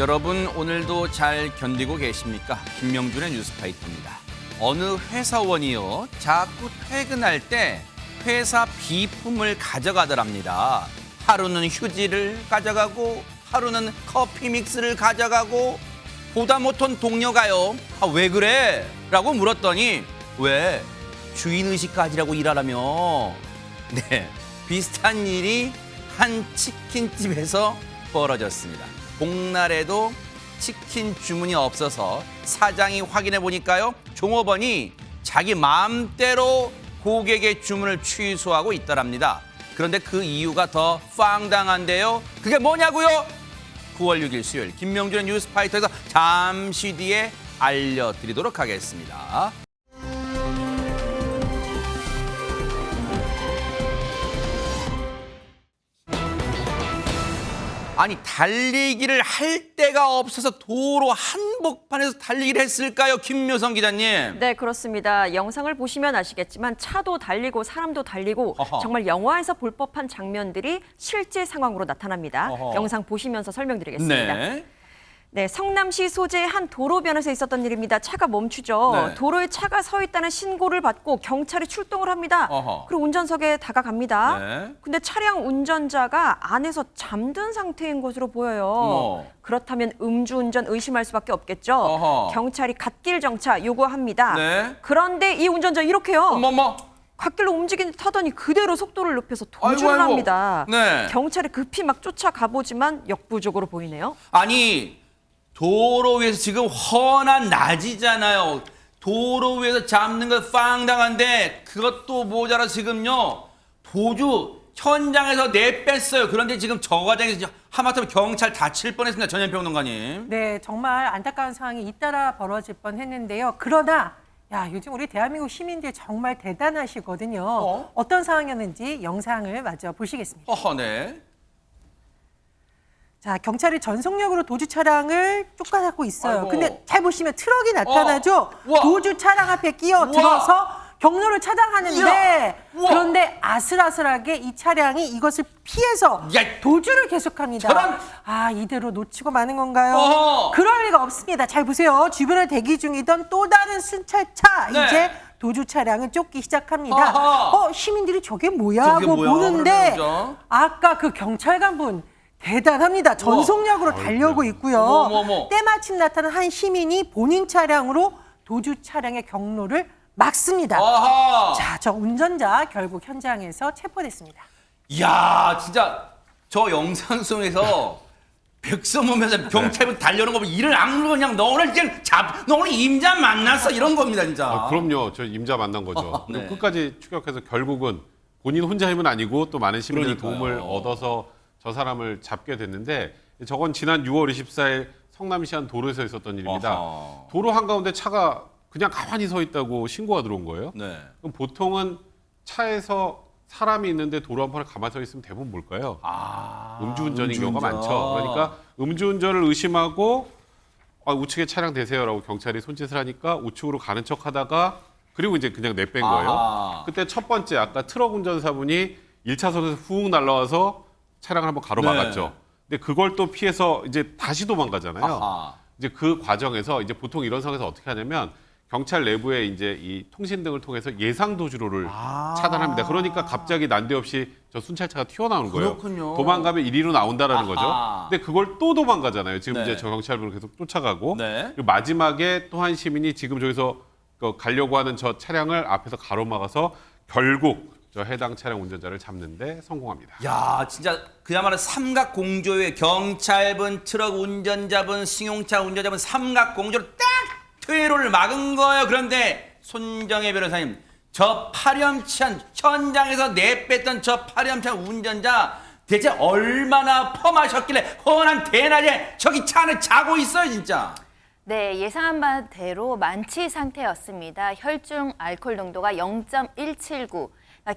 여러분 오늘도 잘 견디고 계십니까? 김명준의 뉴스파이터입니다. 어느 회사원이요 자꾸 퇴근할 때 회사 비품을 가져가더랍니다. 하루는 휴지를 가져가고 하루는 커피 믹스를 가져가고 보다 못한 동료가요. 아, 왜 그래? 라고 물었더니 왜? 주인의식까지라고 일하라며. 네, 비슷한 일이 한 치킨집에서 벌어졌습니다. 복날에도 치킨 주문이 없어서 사장이 확인해 보니까요. 종업원이 자기 마음대로 고객의 주문을 취소하고 있더랍니다. 그런데 그 이유가 더 황당한데요. 그게 뭐냐고요? 9월 6일 수요일 김명준의 뉴스파이터에서 잠시 뒤에 알려드리도록 하겠습니다. 아니 달리기를 할 데가 없어서 도로 한복판에서 달리기를 했을까요? 김묘성 기자님. 네, 그렇습니다. 영상을 보시면 아시겠지만 차도 달리고 사람도 달리고 어허. 정말 영화에서 볼 법한 장면들이 실제 상황으로 나타납니다. 어허. 영상 보시면서 설명드리겠습니다. 네. 네, 성남시 소재의 한 도로변에서 있었던 일입니다. 차가 멈추죠. 네. 도로에 차가 서 있다는 신고를 받고 경찰이 출동을 합니다. 어허. 그리고 운전석에 다가갑니다. 네. 근데 차량 운전자가 안에서 잠든 상태인 것으로 보여요. 어머. 그렇다면 음주운전 의심할 수밖에 없겠죠. 어허. 경찰이 갓길 정차 요구합니다. 네. 그런데 이 운전자 이렇게요. 어머머. 갓길로 움직이는 타더니 그대로 속도를 높여서 도주를 아이고, 아이고. 합니다. 네. 경찰이 급히 막 쫓아가보지만 역부족으로 보이네요. 아니 도로 위에서 지금 훤한 낮이잖아요. 도로 위에서 잡는 거 황당한데 그것도 모자라 지금요. 도주 현장에서 내뺐어요. 그런데 지금 저 과정에서 하마터면 경찰 다칠 뻔했습니다. 전현평론가님. 네, 정말 안타까운 상황이 잇따라 벌어질 뻔했는데요. 그러나 요즘 우리 대한민국 시민들 정말 대단하시거든요. 어떤 상황이었는지 영상을 마저 보시겠습니다. 어허, 네. 자, 경찰이 전속력으로 도주 차량을 쫓아가고 있어요. 아이고. 근데 잘 보시면 트럭이 나타나죠. 우와. 도주 차량 앞에 끼어들어서 경로를 차단하는데 이야. 우와. 그런데 아슬아슬하게 이 차량이 이것을 피해서 야. 도주를 계속합니다. 저런. 이대로 놓치고 마는 건가요? 어허. 그럴 리가 없습니다. 잘 보세요. 주변에 대기 중이던 또 다른 순찰차 네. 이제 도주 차량을 쫓기 시작합니다. 어허. 시민들이 저게 뭐야 저게 하고 뭐야? 보는데 그러죠. 아까 그 경찰관분 대단합니다. 전속력으로 달려오고 있고요. 어머머머. 때마침 나타난 한 시민이 본인 차량으로 도주 차량의 경로를 막습니다. 아하. 자, 저 운전자 결국 현장에서 체포됐습니다. 이야, 진짜 저 영상 속에서 백선 보면서 경찰분 달려오는 거 보면 이를 악물고 그냥 너 오늘 너 오늘 임자 만났어 이런 겁니다, 진짜. 그럼요. 저 임자 만난 거죠. 네. 끝까지 추격해서 결국은 본인 혼자 힘은 아니고 또 많은 시민의 그러니까요. 도움을 얻어서 저 사람을 잡게 됐는데 저건 지난 6월 24일 성남시 한 도로에서 있었던 일입니다. 어허. 도로 한가운데 차가 그냥 가만히 서 있다고 신고가 들어온 거예요. 네. 그럼 보통은 차에서 사람이 있는데 도로 한편에 가만히 서 있으면 대부분 뭘까요? 음주운전인 경우가 음주운전. 많죠. 그러니까 음주운전을 의심하고 우측에 차량 대세요라고 경찰이 손짓을 하니까 우측으로 가는 척하다가 그리고 이제 그냥 내뺀 거예요. 아하. 그때 첫 번째 아까 트럭 운전사분이 1차선에서 훅 날라와서 차량을 한번 가로막았죠. 네. 근데 그걸 또 피해서 이제 다시 도망가잖아요. 아하. 이제 그 과정에서 이제 보통 이런 상황에서 어떻게 하냐면 경찰 내부에 이제 이 통신 등을 통해서 예상 도주로를 차단합니다. 그러니까 갑자기 난데없이 저 순찰차가 튀어나오는 거예요. 그렇군요. 도망가면 이리로 나온다라는 아하. 거죠. 근데 그걸 또 도망가잖아요. 지금 네. 이제 저 경찰분을 계속 쫓아가고 네. 그리고 마지막에 또 한 시민이 지금 저기서 가려고 하는 저 차량을 앞에서 가로막아서 결국 저 해당 차량 운전자를 잡는데 성공합니다. 야, 진짜 그야말로 삼각 공조의 경찰분, 트럭 운전자분, 승용차 운전자분 삼각 공조로 딱 퇴로를 막은 거예요. 그런데 손정혜 변호사님, 저 파렴치한 현장에서 내뺐던 저 파렴치한 운전자 대체 얼마나 펌하셨길래 훤한 대낮에 저기 차 안에 자고 있어요, 진짜. 네, 예상한 바대로 만취 상태였습니다. 혈중 알코올 농도가 0.179.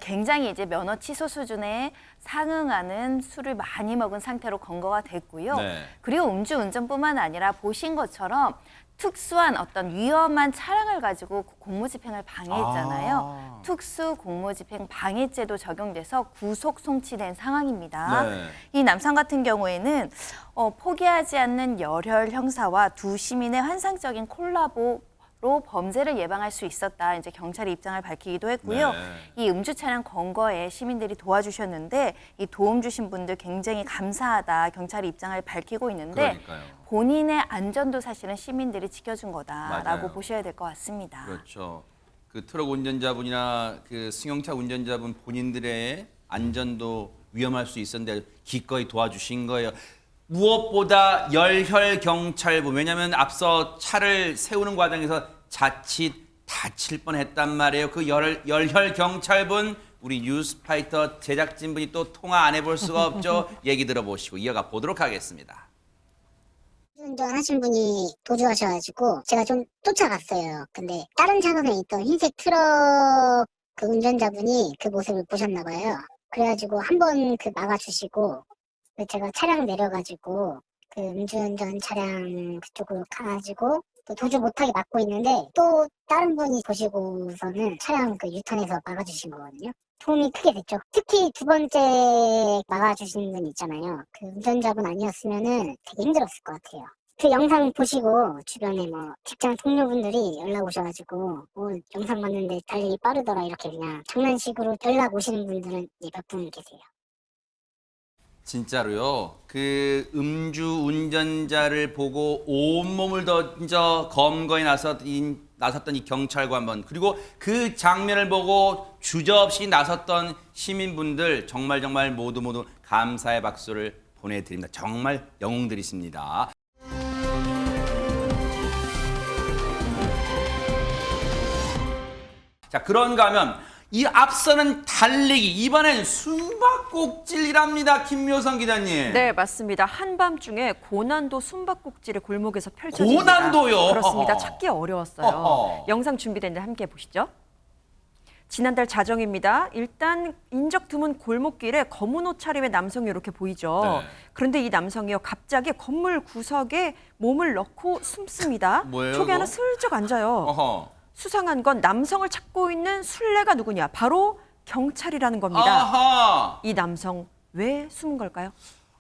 굉장히 이제 면허 취소 수준에 상응하는 술을 많이 먹은 상태로 검거가 됐고요. 네. 그리고 음주운전뿐만 아니라 보신 것처럼 특수한 어떤 위험한 차량을 가지고 공무집행을 방해했잖아요. 특수 공무집행 방해죄도 적용돼서 구속 송치된 상황입니다. 네. 이 남성 같은 경우에는 포기하지 않는 열혈 형사와 두 시민의 환상적인 콜라보로 범죄를 예방할 수 있었다. 이제 경찰이 입장을 밝히기도 했고요. 네. 이 음주 차량 검거에 시민들이 도와주셨는데 이 도움 주신 분들 굉장히 감사하다. 경찰이 입장을 밝히고 있는데 그러니까요. 본인의 안전도 사실은 시민들이 지켜준 거다라고 맞아요. 보셔야 될 것 같습니다. 그렇죠. 그 트럭 운전자분이나 그 승용차 운전자분 본인들의 안전도 위험할 수 있었는데 기꺼이 도와주신 거예요. 무엇보다 열혈 경찰분, 왜냐하면 앞서 차를 세우는 과정에서 자칫 다칠 뻔했단 말이에요. 그 열혈 경찰분, 우리 뉴스파이터 제작진분이 또 통화 안 해볼 수가 없죠. 얘기 들어보시고 이어가 보도록 하겠습니다. 운전하신 분이 도주하셔가지고 제가 좀 쫓아갔어요. 근데 다른 차선에 있던 흰색 트럭 그 운전자분이 그 모습을 보셨나 봐요. 그래가지고 한번 그 막아주시고 제가 차량 내려가지고 그 음주운전 차량 그쪽으로 가가지고 또 도주 못하게 막고 있는데 또 다른 분이 보시고서는 차량 그 유턴해서 막아주신 거거든요. 도움이 크게 됐죠. 특히 두 번째 막아주신 분 있잖아요. 그 운전자분 아니었으면은 되게 힘들었을 것 같아요. 그 영상 보시고 주변에 뭐 직장 동료분들이 연락 오셔가지고 영상 봤는데 달리기 빠르더라 이렇게 그냥 장난식으로 연락 오시는 분들은 몇 분 계세요. 진짜로요. 그 음주 운전자를 보고 온몸을 던져 검거에 나섰던 이 경찰관분, 그리고 그 장면을 보고 주저없이 나섰던 시민분들 정말 모두 감사의 박수를 보내드립니다. 정말 영웅들이십니다. 자, 그런가 하면 이 앞서는 달리기, 이번엔 숨바꼭질이랍니다. 김묘성 기자님. 네, 맞습니다. 한밤중에 고난도 숨바꼭질의 골목에서 펼쳐집니다. 고난도요? 그렇습니다. 찾기 어려웠어요. 어허. 영상 준비됐는데 함께 보시죠. 지난달 자정입니다. 일단 인적 드문 골목길에 검은 옷 차림의 남성이 이렇게 보이죠. 네. 그런데 이 남성이요, 갑자기 건물 구석에 몸을 넣고 숨습니다. 뭐예요, 촉에 하나 그거? 슬쩍 앉아요. 어허. 수상한 건 남성을 찾고 있는 술래가 누구냐? 바로 경찰이라는 겁니다. 아하. 이 남성 왜 숨은 걸까요?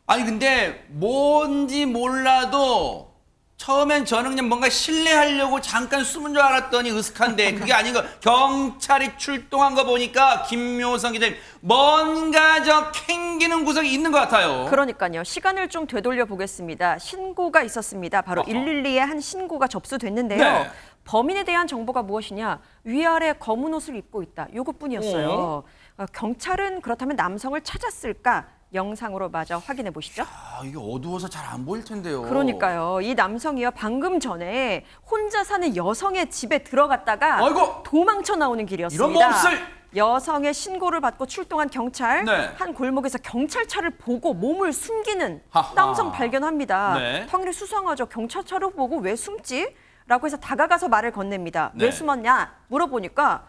아니 근데 뭔지 몰라도 처음엔 저는 그냥 뭔가 신뢰하려고 잠깐 숨은 줄 알았더니 으슥한데 그게 아닌 거. 경찰이 출동한 거 보니까 김묘성 기자님 뭔가 저 캥기는 구석이 있는 것 같아요. 그러니까요. 시간을 좀 되돌려 보겠습니다. 신고가 있었습니다. 바로 어허. 112에 한 신고가 접수됐는데요. 네. 범인에 대한 정보가 무엇이냐? 위아래 검은 옷을 입고 있다. 요것뿐이었어요. 경찰은 그렇다면 남성을 찾았을까? 영상으로 마저 확인해 보시죠. 아, 이게 어두워서 잘 안 보일 텐데요. 그러니까요. 이 남성이요, 방금 전에 혼자 사는 여성의 집에 들어갔다가 아이고! 도망쳐 나오는 길이었습니다. 이런 몹쓸! 여성의 신고를 받고 출동한 경찰, 네. 한 골목에서 경찰차를 보고 몸을 숨기는 하하. 남성 발견합니다. 네. 당연히 수상하죠. 경찰차를 보고 왜 숨지? 라고 해서 다가가서 말을 건넵니다. 네. 왜 숨었냐? 물어보니까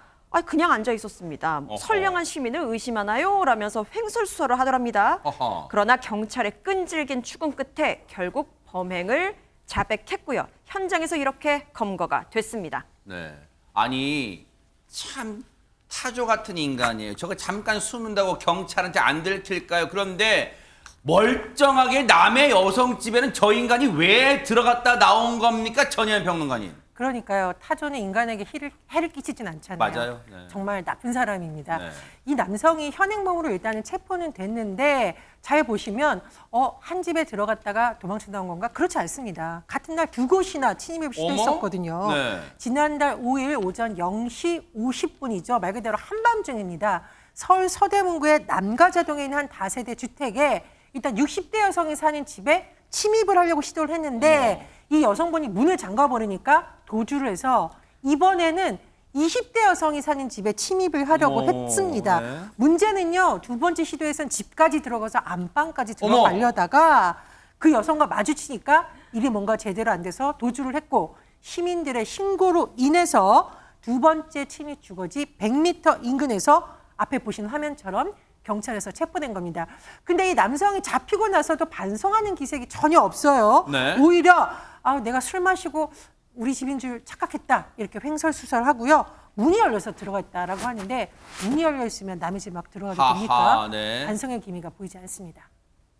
그냥 앉아 있었습니다. 어허. 선량한 시민을 의심하나요? 라면서 횡설수설을 하더랍니다. 어허. 그러나 경찰의 끈질긴 추궁 끝에 결국 범행을 자백했고요. 현장에서 이렇게 검거가 됐습니다. 네. 아니 참 타조 같은 인간이에요. 저거 잠깐 숨는다고 경찰한테 안 들킬까요? 그런데 멀쩡하게 남의 여성 집에는 저 인간이 왜 들어갔다 나온 겁니까? 전현 평론가님. 그러니까요. 타조는 인간에게 해를 끼치진 않잖아요. 맞아요. 네. 정말 나쁜 사람입니다. 네. 이 남성이 현행범으로 일단은 체포는 됐는데 잘 보시면 한 집에 들어갔다가 도망쳐 나온 건가? 그렇지 않습니다. 같은 날 두 곳이나 침입을 시도했었거든요. 네. 지난달 5일 오전 0시 50분이죠. 말 그대로 한밤중입니다. 서울 서대문구의 남가자동에 있는 한 다세대 주택에 일단 60대 여성이 사는 집에 침입을 하려고 시도를 했는데 이 여성분이 문을 잠가버리니까 도주를 해서 이번에는 20대 여성이 사는 집에 침입을 하려고 했습니다. 네. 문제는요, 두 번째 시도에선 집까지 들어가서 안방까지 들어가려다가 그 여성과 마주치니까 일이 뭔가 제대로 안 돼서 도주를 했고 시민들의 신고로 인해서 두 번째 침입 주거지 100m 인근에서 앞에 보시는 화면처럼 경찰에서 체포된 겁니다. 근데 이 남성이 잡히고 나서도 반성하는 기색이 전혀 없어요. 네. 오히려 내가 술 마시고 우리 집인 줄 착각했다 이렇게 횡설수설하고요. 문이 열려서 들어갔다라고 하는데 문이 열려 있으면 남의 집 막 들어가도 하하, 됩니까? 네. 반성의 기미가 보이지 않습니다.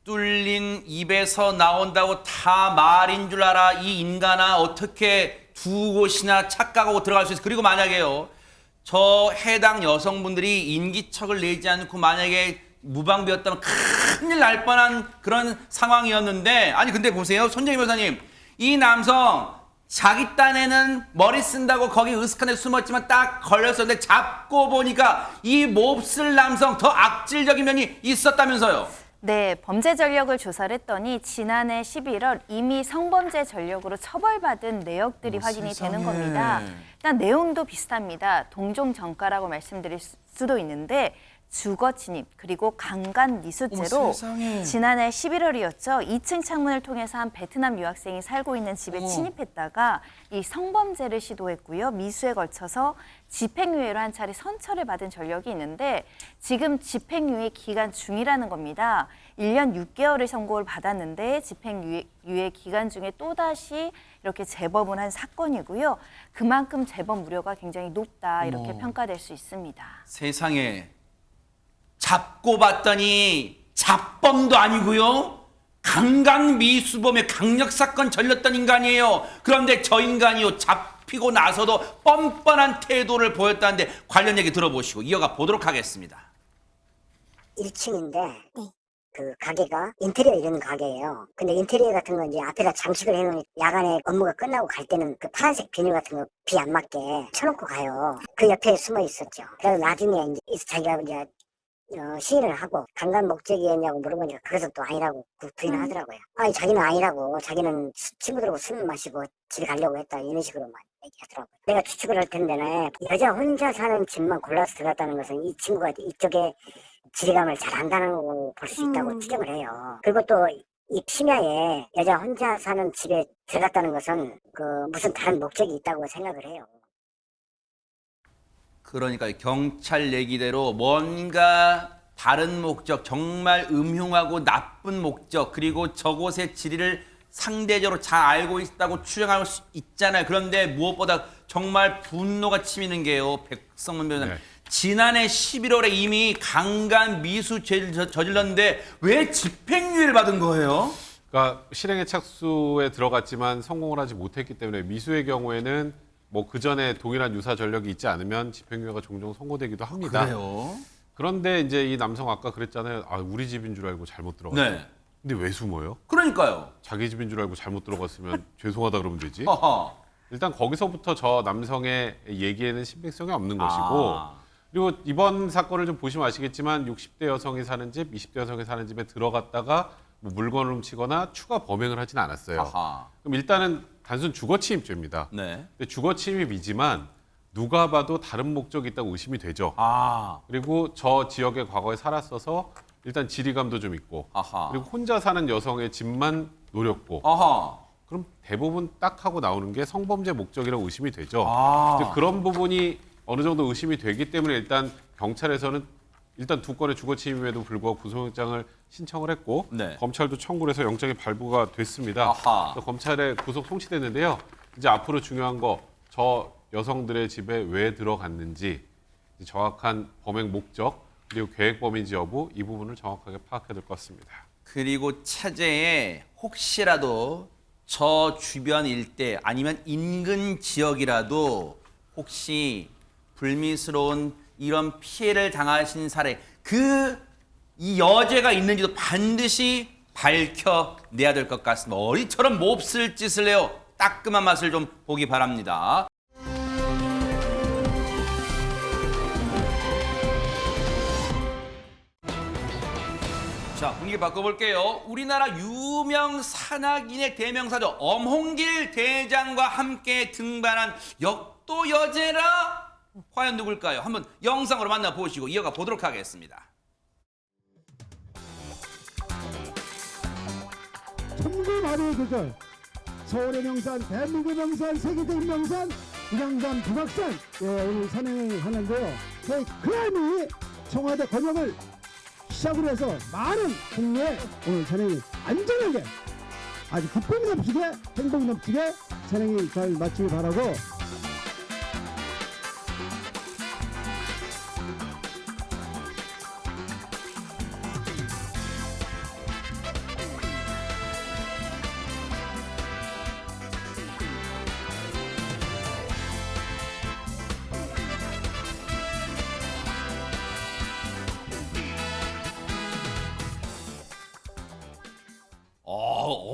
뚫린 입에서 나온다고 다 말인 줄 알아. 이 인간아, 어떻게 두 곳이나 착각하고 들어갈 수 있어. 그리고 만약에요, 저 해당 여성분들이 인기척을 내지 않고 만약에 무방비였다면 큰일 날 뻔한 그런 상황이었는데, 아니 근데 보세요, 손정희 변호사님, 이 남성 자기 딴에는 머리 쓴다고 거기 으슥한 데 숨었지만 딱 걸렸었는데 잡고 보니까 이 몹쓸 남성 더 악질적인 면이 있었다면서요. 네, 범죄 전력을 조사를 했더니 지난해 11월 이미 성범죄 전력으로 처벌받은 내역들이 확인이 되는 겁니다. 일단 내용도 비슷합니다. 동종 전과라고 말씀드릴 수도 있는데 주거 침입 그리고 강간 미수죄로 어머, 세상에. 지난해 11월이었죠. 2층 창문을 통해서 한 베트남 유학생이 살고 있는 집에 침입했다가 이 성범죄를 시도했고요. 미수에 걸쳐서 집행유예로 한 차례 선처를 받은 전력이 있는데 지금 집행유예 기간 중이라는 겁니다. 1년 6개월을 선고를 받았는데 집행유예 기간 중에 또다시 이렇게 재범을 한 사건이고요. 그만큼 재범 우려가 굉장히 높다 이렇게 평가될 수 있습니다. 세상에, 잡고 봤더니 잡범도 아니고요, 강간 미수범의 강력사건 전렸던 인간이에요. 그런데 저 인간이요, 잡히고 나서도 뻔뻔한 태도를 보였다는데 관련 얘기 들어보시고 이어가 보도록 하겠습니다. 1층인데 그 가게가 인테리어 이런 가게예요. 근데 인테리어 같은 건 이제 앞에다 장식을 해놓으니 야간에 업무가 끝나고 갈 때는 그 파란색 비닐 같은 거 비 안 맞게 쳐놓고 가요. 그 옆에 숨어 있었죠. 그래서 나중에 이제 자기가 이제 시인을 하고 강간 목적이었냐고 물어보니까 그것은 또 아니라고 부인을 하더라고요. 아니 자기는 아니라고, 자기는 친구들하고 술 마시고 집에 가려고 했다 이런 식으로만 얘기하더라고요. 내가 추측을 할 텐데는 여자 혼자 사는 집만 골라서 들어갔다는 것은 이 친구가 이쪽에 지리감을 잘 안다는 거 볼 수 있다고 추정을 해요. 그리고 또 이 심야에 여자 혼자 사는 집에 들어갔다는 것은 그 무슨 다른 목적이 있다고 생각을 해요. 그러니까 경찰 얘기대로 뭔가 다른 목적, 정말 음흉하고 나쁜 목적, 그리고 저곳의 지리를 상대적으로 잘 알고 있다고 추정할 수 있잖아요. 그런데 무엇보다 정말 분노가 치미는 게요, 백성문 변호사님. 네. 지난해 11월에 이미 강간 미수죄를 저질렀는데 왜 집행유예를 받은 거예요? 그러니까 실행의 착수에 들어갔지만 성공을 하지 못했기 때문에 미수의 경우에는 뭐 그 전에 동일한 유사 전력이 있지 않으면 집행유예가 종종 선고되기도 합니다. 그래요? 그런데 이제 이 남성 아까 그랬잖아요. 아, 우리 집인 줄 알고 잘못 들어갔다. 네. 근데 왜 숨어요? 그러니까요. 자기 집인 줄 알고 잘못 들어갔으면 죄송하다 그러면 되지. 허허. 일단 거기서부터 저 남성의 얘기에는 신빙성이 없는 것이고, 아. 그리고 이번 사건을 좀 보시면 아시겠지만 60대 여성이 사는 집, 20대 여성이 사는 집에 들어갔다가 뭐 물건을 훔치거나 추가 범행을 하진 않았어요. 아하. 그럼 일단은 단순 주거침입죄입니다. 네. 근데 주거침입이지만 누가 봐도 다른 목적이 있다고 의심이 되죠. 아. 그리고 저 지역에 과거에 살았어서 일단 지리감도 좀 있고, 아하. 그리고 혼자 사는 여성의 집만 노렸고, 아하. 그럼 대부분 딱 하고 나오는 게 성범죄 목적이라고 의심이 되죠. 아. 이제 그런 부분이 어느 정도 의심이 되기 때문에 일단 경찰에서는 일단 두 건의 주거침입에도 불구하고 구속영장을 신청을 했고, 네. 검찰도 청구를 해서 영장이 발부가 됐습니다. 아하. 그래서 검찰에 구속 송치됐는데요. 이제 앞으로 중요한 거, 저 여성들의 집에 왜 들어갔는지, 정확한 범행 목적, 그리고 계획 범인지 여부, 이 부분을 정확하게 파악해야 될 것 같습니다. 그리고 차제에 혹시라도 저 주변 일대 아니면 인근 지역이라도 혹시 불미스러운 이런 피해를 당하신 사례, 이 여죄가 있는지도 반드시 밝혀내야 될 것 같습니다. 어리처럼 몹쓸 짓을 해요. 따끔한 맛을 좀 보기 바랍니다. 자, 분위기 바꿔볼게요. 우리나라 유명 산악인의 대명사죠. 엄홍길 대장과 함께 등반한 역도 여제라? 과연 누굴까요? 한번 영상으로 만나보시고 이어가 보도록 하겠습니다. 천구 마루의 계절, 서울의 명산, 대한민국의 명산, 세계적인 명산, 이강산, 북악산, 오늘 산행을 하는데요. 저희 클라이밍이 청와대 권역을 시작으로 해서 많은 국내에 오늘 산행이 안전하게, 아주 기쁨 넘치게, 행복 넘치게 산행이 잘 마치기 바라고.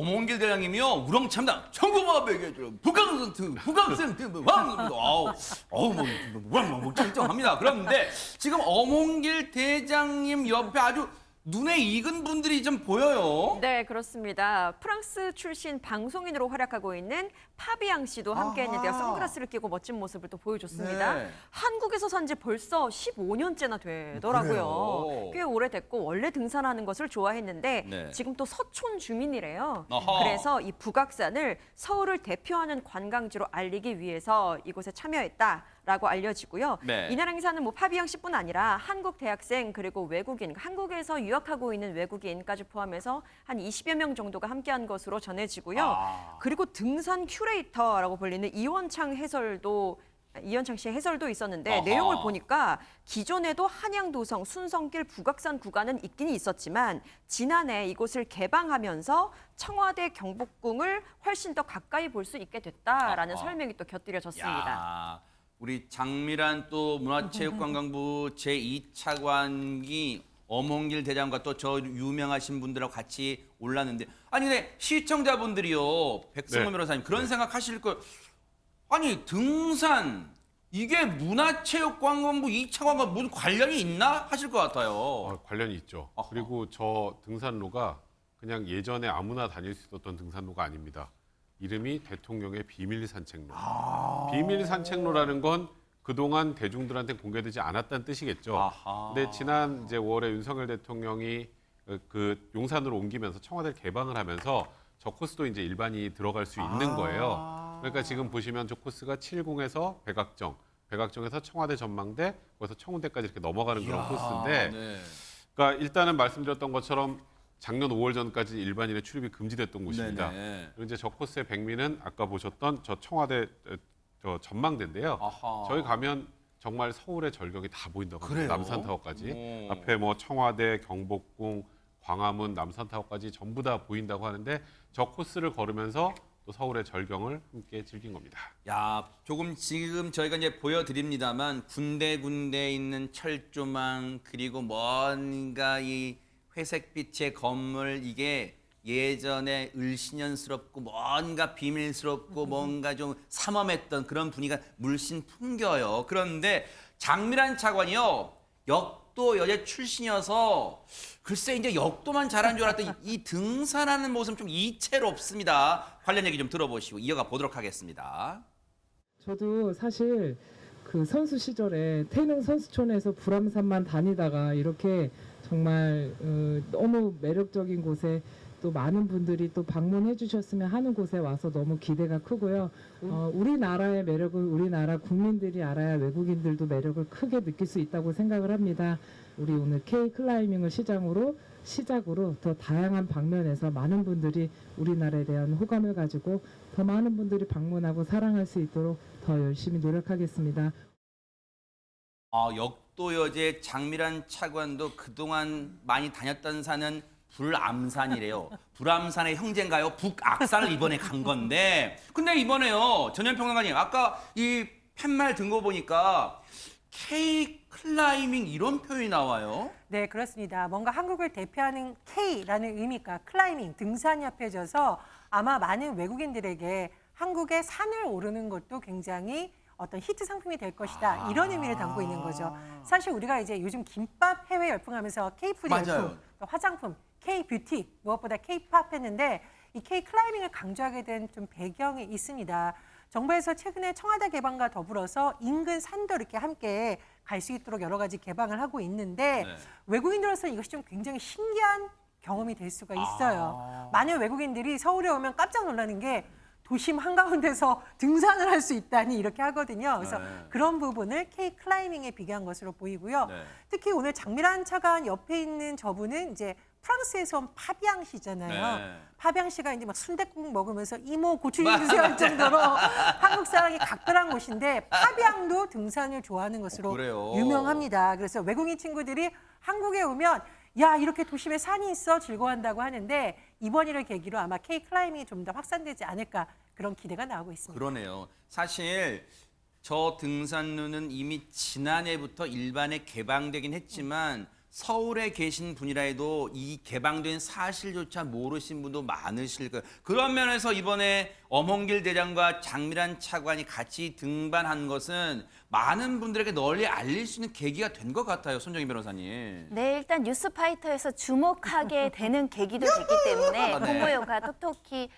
어몽길 대장님이요 우렁참담 청고마백에 북강센트 왕뭐 짱짱합니다. 그런데 지금 어몽길 대장님 옆에 아주 눈에 익은 분들이 좀 보여요. 네, 그렇습니다. 프랑스 출신 방송인으로 활약하고 있는 파비앙 씨도 함께했는데요. 아하. 선글라스를 끼고 멋진 모습을 또 보여줬습니다. 네. 한국에서 산 지 벌써 15년째나 되더라고요. 그래요? 꽤 오래됐고 원래 등산하는 것을 좋아했는데 네. 지금 또 서촌 주민이래요. 아하. 그래서 이 북악산을 서울을 대표하는 관광지로 알리기 위해서 이곳에 참여했다라고 알려지고요. 네. 이날 행사는 뭐 파비앙 씨뿐 아니라 한국 대학생 그리고 외국인, 한국에서 유학하고 있는 외국인까지 포함해서 한 20여 명 정도가 함께한 것으로 전해지고요. 그리고 등산 큐레이터라고 불리는 이원창 씨의 해설도 있었는데 아하. 내용을 보니까 기존에도 한양도성, 순성길, 북악산 구간은 있긴 있었지만 지난해 이곳을 개방하면서 청와대 경복궁을 훨씬 더 가까이 볼 수 있게 됐다라는 아하. 설명이 또 곁들여졌습니다. 야, 우리 장미란 또 문화체육관광부 제2차관이 어몽길 대장과 또 저 유명하신 분들하고 같이 올랐는데 아니 근데 시청자분들이요 백승호 네. 변호사님 그런 생각하실 거 아니 등산 이게 문화체육관광부 2차관과 무슨 관련이 있나 하실 것 같아요. 관련이 있죠. 어허. 그리고 저 등산로가 그냥 예전에 아무나 다닐 수 있었던 등산로가 아닙니다. 이름이 대통령의 비밀 산책로. 비밀 산책로라는 건 그동안 대중들한테 공개되지 않았다는 뜻이겠죠. 아하. 근데 지난 이제 5월에 윤석열 대통령이 그 용산으로 옮기면서 청와대를 개방을 하면서 저 코스도 이제 일반이 들어갈 수 있는 거예요. 그러니까 지금 보시면 저 코스가 70에서 백악정에서 청와대 전망대, 거기서 청운대까지 이렇게 넘어가는 그런 코스인데, 네. 그러니까 일단은 말씀드렸던 것처럼 작년 5월 전까지 일반인의 출입이 금지됐던 곳입니다. 네네. 그리고 이제 저 코스의 백미는 아까 보셨던 저 청와대 저 전망대인데요. 아하. 저희 가면 정말 서울의 절경이 다 보인다고 그래요? 합니다. 남산타워까지. 오. 앞에 뭐 청와대, 경복궁, 광화문, 남산타워까지 전부 다 보인다고 하는데 저 코스를 걸으면서 또 서울의 절경을 함께 즐긴 겁니다. 야, 조금 지금 저희가 이제 보여드립니다만 군데군데 있는 철조망 그리고 뭔가 이 회색빛의 건물 이게 예전에 을신연스럽고 뭔가 비밀스럽고 뭔가 좀 삼엄했던 그런 분위기가 물씬 풍겨요. 그런데 장미란 차관이요. 역도 여대 출신이어서 글쎄 이제 역도만 잘한 줄 알았더니 이 등산하는 모습 좀 이채롭습니다. 관련 얘기 좀 들어보시고 이어가 보도록 하겠습니다. 저도 사실 그 선수 시절에 태릉 선수촌에서 불암산만 다니다가 이렇게 정말 너무 매력적인 곳에 또 많은 분들이 또 방문해 주셨으면 하는 곳에 와서 너무 기대가 크고요. 우리나라의 매력을 우리나라 국민들이 알아야 외국인들도 매력을 크게 느낄 수 있다고 생각을 합니다. 우리 오늘 K 클라이밍을 시작으로 더 다양한 방면에서 많은 분들이 우리나라에 대한 호감을 가지고 더 많은 분들이 방문하고 사랑할 수 있도록 더 열심히 노력하겠습니다. 역도여제 장미란 차관도 그동안 많이 다녔던 산은 불암산이래요. 불암산의 형제인가요? 북악산을 이번에 간 건데 근데 이번에요. 전현평론가님 아까 이 팻말 든 거 보니까 K 클라이밍 이런 표현이 나와요. 네, 그렇습니다. 뭔가 한국을 대표하는 K라는 의미가 클라이밍, 등산이 합해져서 아마 많은 외국인들에게 한국의 산을 오르는 것도 굉장히 어떤 히트 상품이 될 것이다. 이런 의미를 담고 있는 거죠. 사실 우리가 이제 요즘 김밥 해외 열풍하면서 K푸드 맞아요. 열풍, 또 화장품, K뷰티, 무엇보다 K팝 했는데 이 K클라이밍을 강조하게 된 좀 배경이 있습니다. 정부에서 최근에 청와대 개방과 더불어서 인근 산도 이렇게 함께 갈 수 있도록 여러 가지 개방을 하고 있는데 네. 외국인들로서는 이것이 좀 굉장히 신기한 경험이 될 수가 있어요. 많은 외국인들이 서울에 오면 깜짝 놀라는 게 도심 한가운데서 등산을 할 수 있다니 이렇게 하거든요. 그래서 네. 그런 부분을 K 클라이밍에 비교한 것으로 보이고요. 네. 특히 오늘 장미란 차관 옆에 있는 저분은 이제 프랑스에서 온 파비앙 씨잖아요. 네. 파비앙 씨가 이제 막 순댓국 먹으면서 이모 고추 좀 주세요 할 정도로 한국 사랑이 각별한 곳인데 파비앙도 등산을 좋아하는 것으로 그래요? 유명합니다. 그래서 외국인 친구들이 한국에 오면 야 이렇게 도심에 산이 있어 즐거워한다고 하는데 이번 일을 계기로 아마 K 클라이밍이 좀 더 확산되지 않을까 그런 기대가 나오고 있습니다. 그러네요. 사실 저 등산로는 이미 지난해부터 일반에 개방되긴 했지만 서울에 계신 분이라 해도 이 개방된 사실조차 모르신 분도 많으실 거예요. 그런 면에서 이번에 엄홍길 대장과 장미란 차관이 같이 등반한 것은 많은 분들에게 널리 알릴 수 있는 계기가 된 것 같아요. 손정희 변호사님. 네, 일단 뉴스파이터에서 주목하게 되는 계기도 됐기 때문에 네. 홍보 효과 톡톡히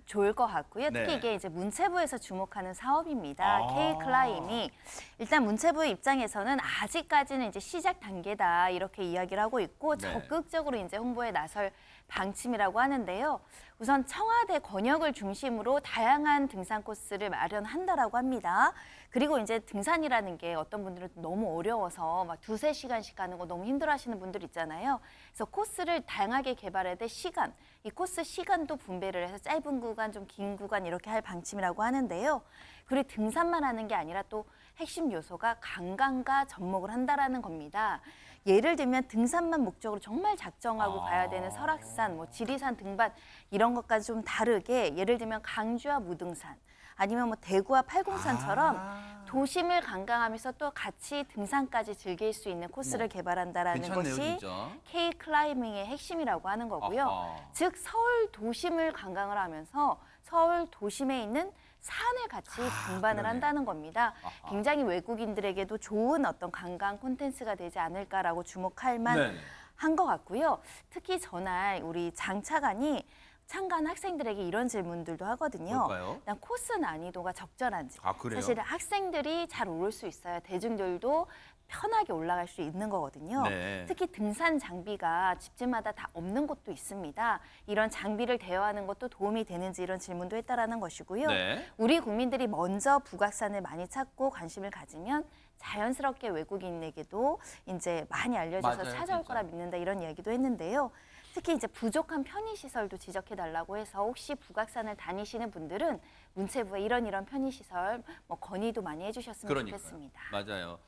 좋을 것 같고요. 특히 네. 이게 이제 문체부에서 주목하는 사업입니다. 아. K 클라임이 일단 문체부 입장에서는 아직까지는 이제 시작 단계다 이렇게 이야기를 하고 있고 네. 적극적으로 이제 홍보에 나설 방침이라고 하는데요. 우선 청와대 권역을 중심으로 다양한 등산 코스를 마련한다라고 합니다. 그리고 이제 등산이라는 게 어떤 분들은 너무 어려워서 막 2-3시간씩 가는 거 너무 힘들어하시는 분들 있잖아요. 그래서 코스를 다양하게 개발해야 돼 시간, 이 코스 시간도 분배를 해서 짧은 구간, 좀 긴 구간 이렇게 할 방침이라고 하는데요. 그리고 등산만 하는 게 아니라 또 핵심 요소가 관광과 접목을 한다라는 겁니다. 예를 들면 등산만 목적으로 정말 작정하고 가야 되는 설악산, 뭐 지리산 등반 이런 것까지 좀 다르게 예를 들면 강주와 무등산 아니면 뭐 대구와 팔공산처럼 도심을 관광하면서 또 같이 등산까지 즐길 수 있는 코스를 개발한다라는 괜찮네요, 것이 진짜. K 클라이밍의 핵심이라고 하는 거고요. 아하. 즉 서울 도심을 관광을 하면서 서울 도심에 있는 산을 같이 등반을 그러네. 한다는 겁니다. 아하. 굉장히 외국인들에게도 좋은 어떤 관광 콘텐츠가 되지 않을까라고 주목할 만한 네. 것 같고요. 특히 전날 우리 장 차관이 참가한 학생들에게 이런 질문들도 하거든요. 뭘까요? 일단 코스 난이도가 적절한지. 아, 그래요? 사실 학생들이 잘 오를 수 있어야 대중들도 편하게 올라갈 수 있는 거거든요. 네. 특히 등산 장비가 집집마다 다 없는 곳도 있습니다. 이런 장비를 대여하는 것도 도움이 되는지 이런 질문도 했다라는 것이고요. 네. 우리 국민들이 먼저 북악산을 많이 찾고 관심을 가지면 자연스럽게 외국인에게도 이제 많이 알려져서 맞아요, 찾아올 진짜. 거라 믿는다 이런 얘기도 했는데요. 특히 이제 부족한 편의시설도 지적해달라고 해서 혹시 북악산을 다니시는 분들은 문체부에 이런 편의시설 뭐 건의도 많이 해주셨으면 그러니까요. 좋겠습니다. 맞아요.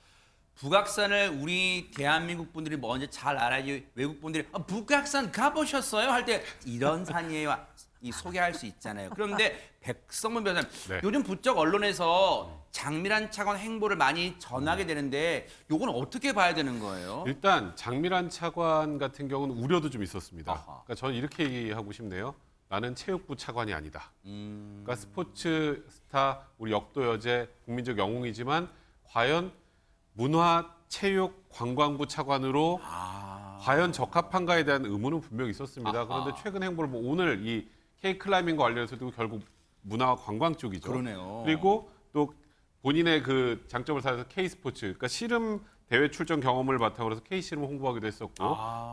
북악산을 우리 대한민국 분들이 먼저 잘 알아야지 외국 분들이 북악산 가보셨어요? 할 때 이런 산이에요. 이 소개할 수 있잖아요. 그런데 백성문 변호사님, 네. 요즘 부쩍 언론에서 장미란 차관 행보를 많이 전하게 되는데 요건 어떻게 봐야 되는 거예요? 일단 장미란 차관 같은 경우는 우려도 좀 있었습니다. 아하. 그러니까 저는 이렇게 얘기하고 싶네요. 나는 체육부 차관이 아니다. 그러니까 스포츠 스타 우리 역도 여제 국민적 영웅이지만 과연 문화, 체육, 관광부 차관으로 과연 적합한가에 대한 의문은 분명히 있었습니다. 아하. 그런데 최근 행보를 오늘 이 K 클라이밍과 관련해서도 결국 문화와 관광 쪽이죠. 그러네요. 그리고 또 본인의 그 장점을 살려서 K 스포츠, 그러니까 씨름 대회 출전 경험을 바탕으로 해서 K 씨름을 홍보하기도 했었고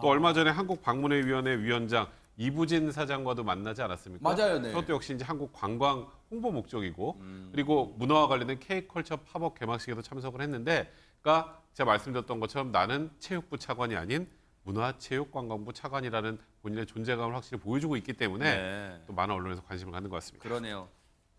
또 얼마 전에 한국 방문회위원회 위원장 이부진 사장과도 만나지 않았습니까? 맞아요, 네. 그것도 역시 이제 한국 관광 홍보 목적이고 그리고 문화와 관련된 K컬처 팝업 개막식에도 참석을 했는데, 그러니까 제가 말씀드렸던 것처럼 나는 체육부 차관이 아닌 문화체육관광부 차관이라는 본인의 존재감을 확실히 보여주고 있기 때문에 네. 또 많은 언론에서 관심을 갖는 것 같습니다. 그러네요.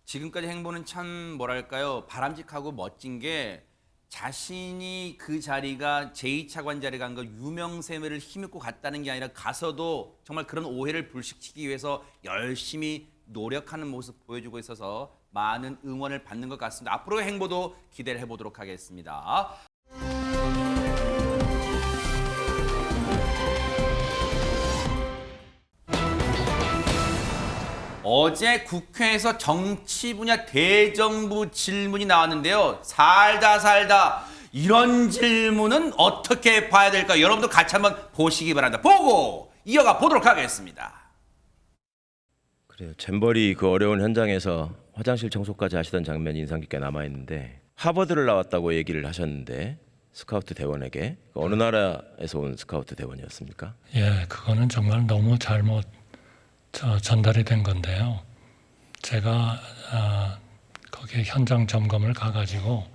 지금까지 행보는 참 뭐랄까요, 바람직하고 멋진 게 자신이 그 자리가 제2차관 자리에 간 거 유명세를 힘입고 갔다는 게 아니라 가서도 정말 그런 오해를 불식시키기 위해서 열심히 노력하는 모습 보여주고 있어서 많은 응원을 받는 것 같습니다. 앞으로의 행보도 기대를 해보도록 하겠습니다. 어제 국회에서 정치 분야 대정부 질문이 나왔는데요. 살다 이런 질문은 어떻게 봐야 될까? 여러분도 같이 한번 보시기 바랍니다. 보고 이어가 보도록 하겠습니다. 그래요. 잼버리 그 어려운 현장에서 화장실 청소까지 하시던 장면이 인상 깊게 남아 있는데, 하버드를 나왔다고 얘기를 하셨는데 스카우트 대원에게 어느 나라에서 온 스카우트 대원이었습니까? 예, 그거는 정말 너무 잘못 전달이 된 건데요. 제가 거기에 현장 점검을 가가지고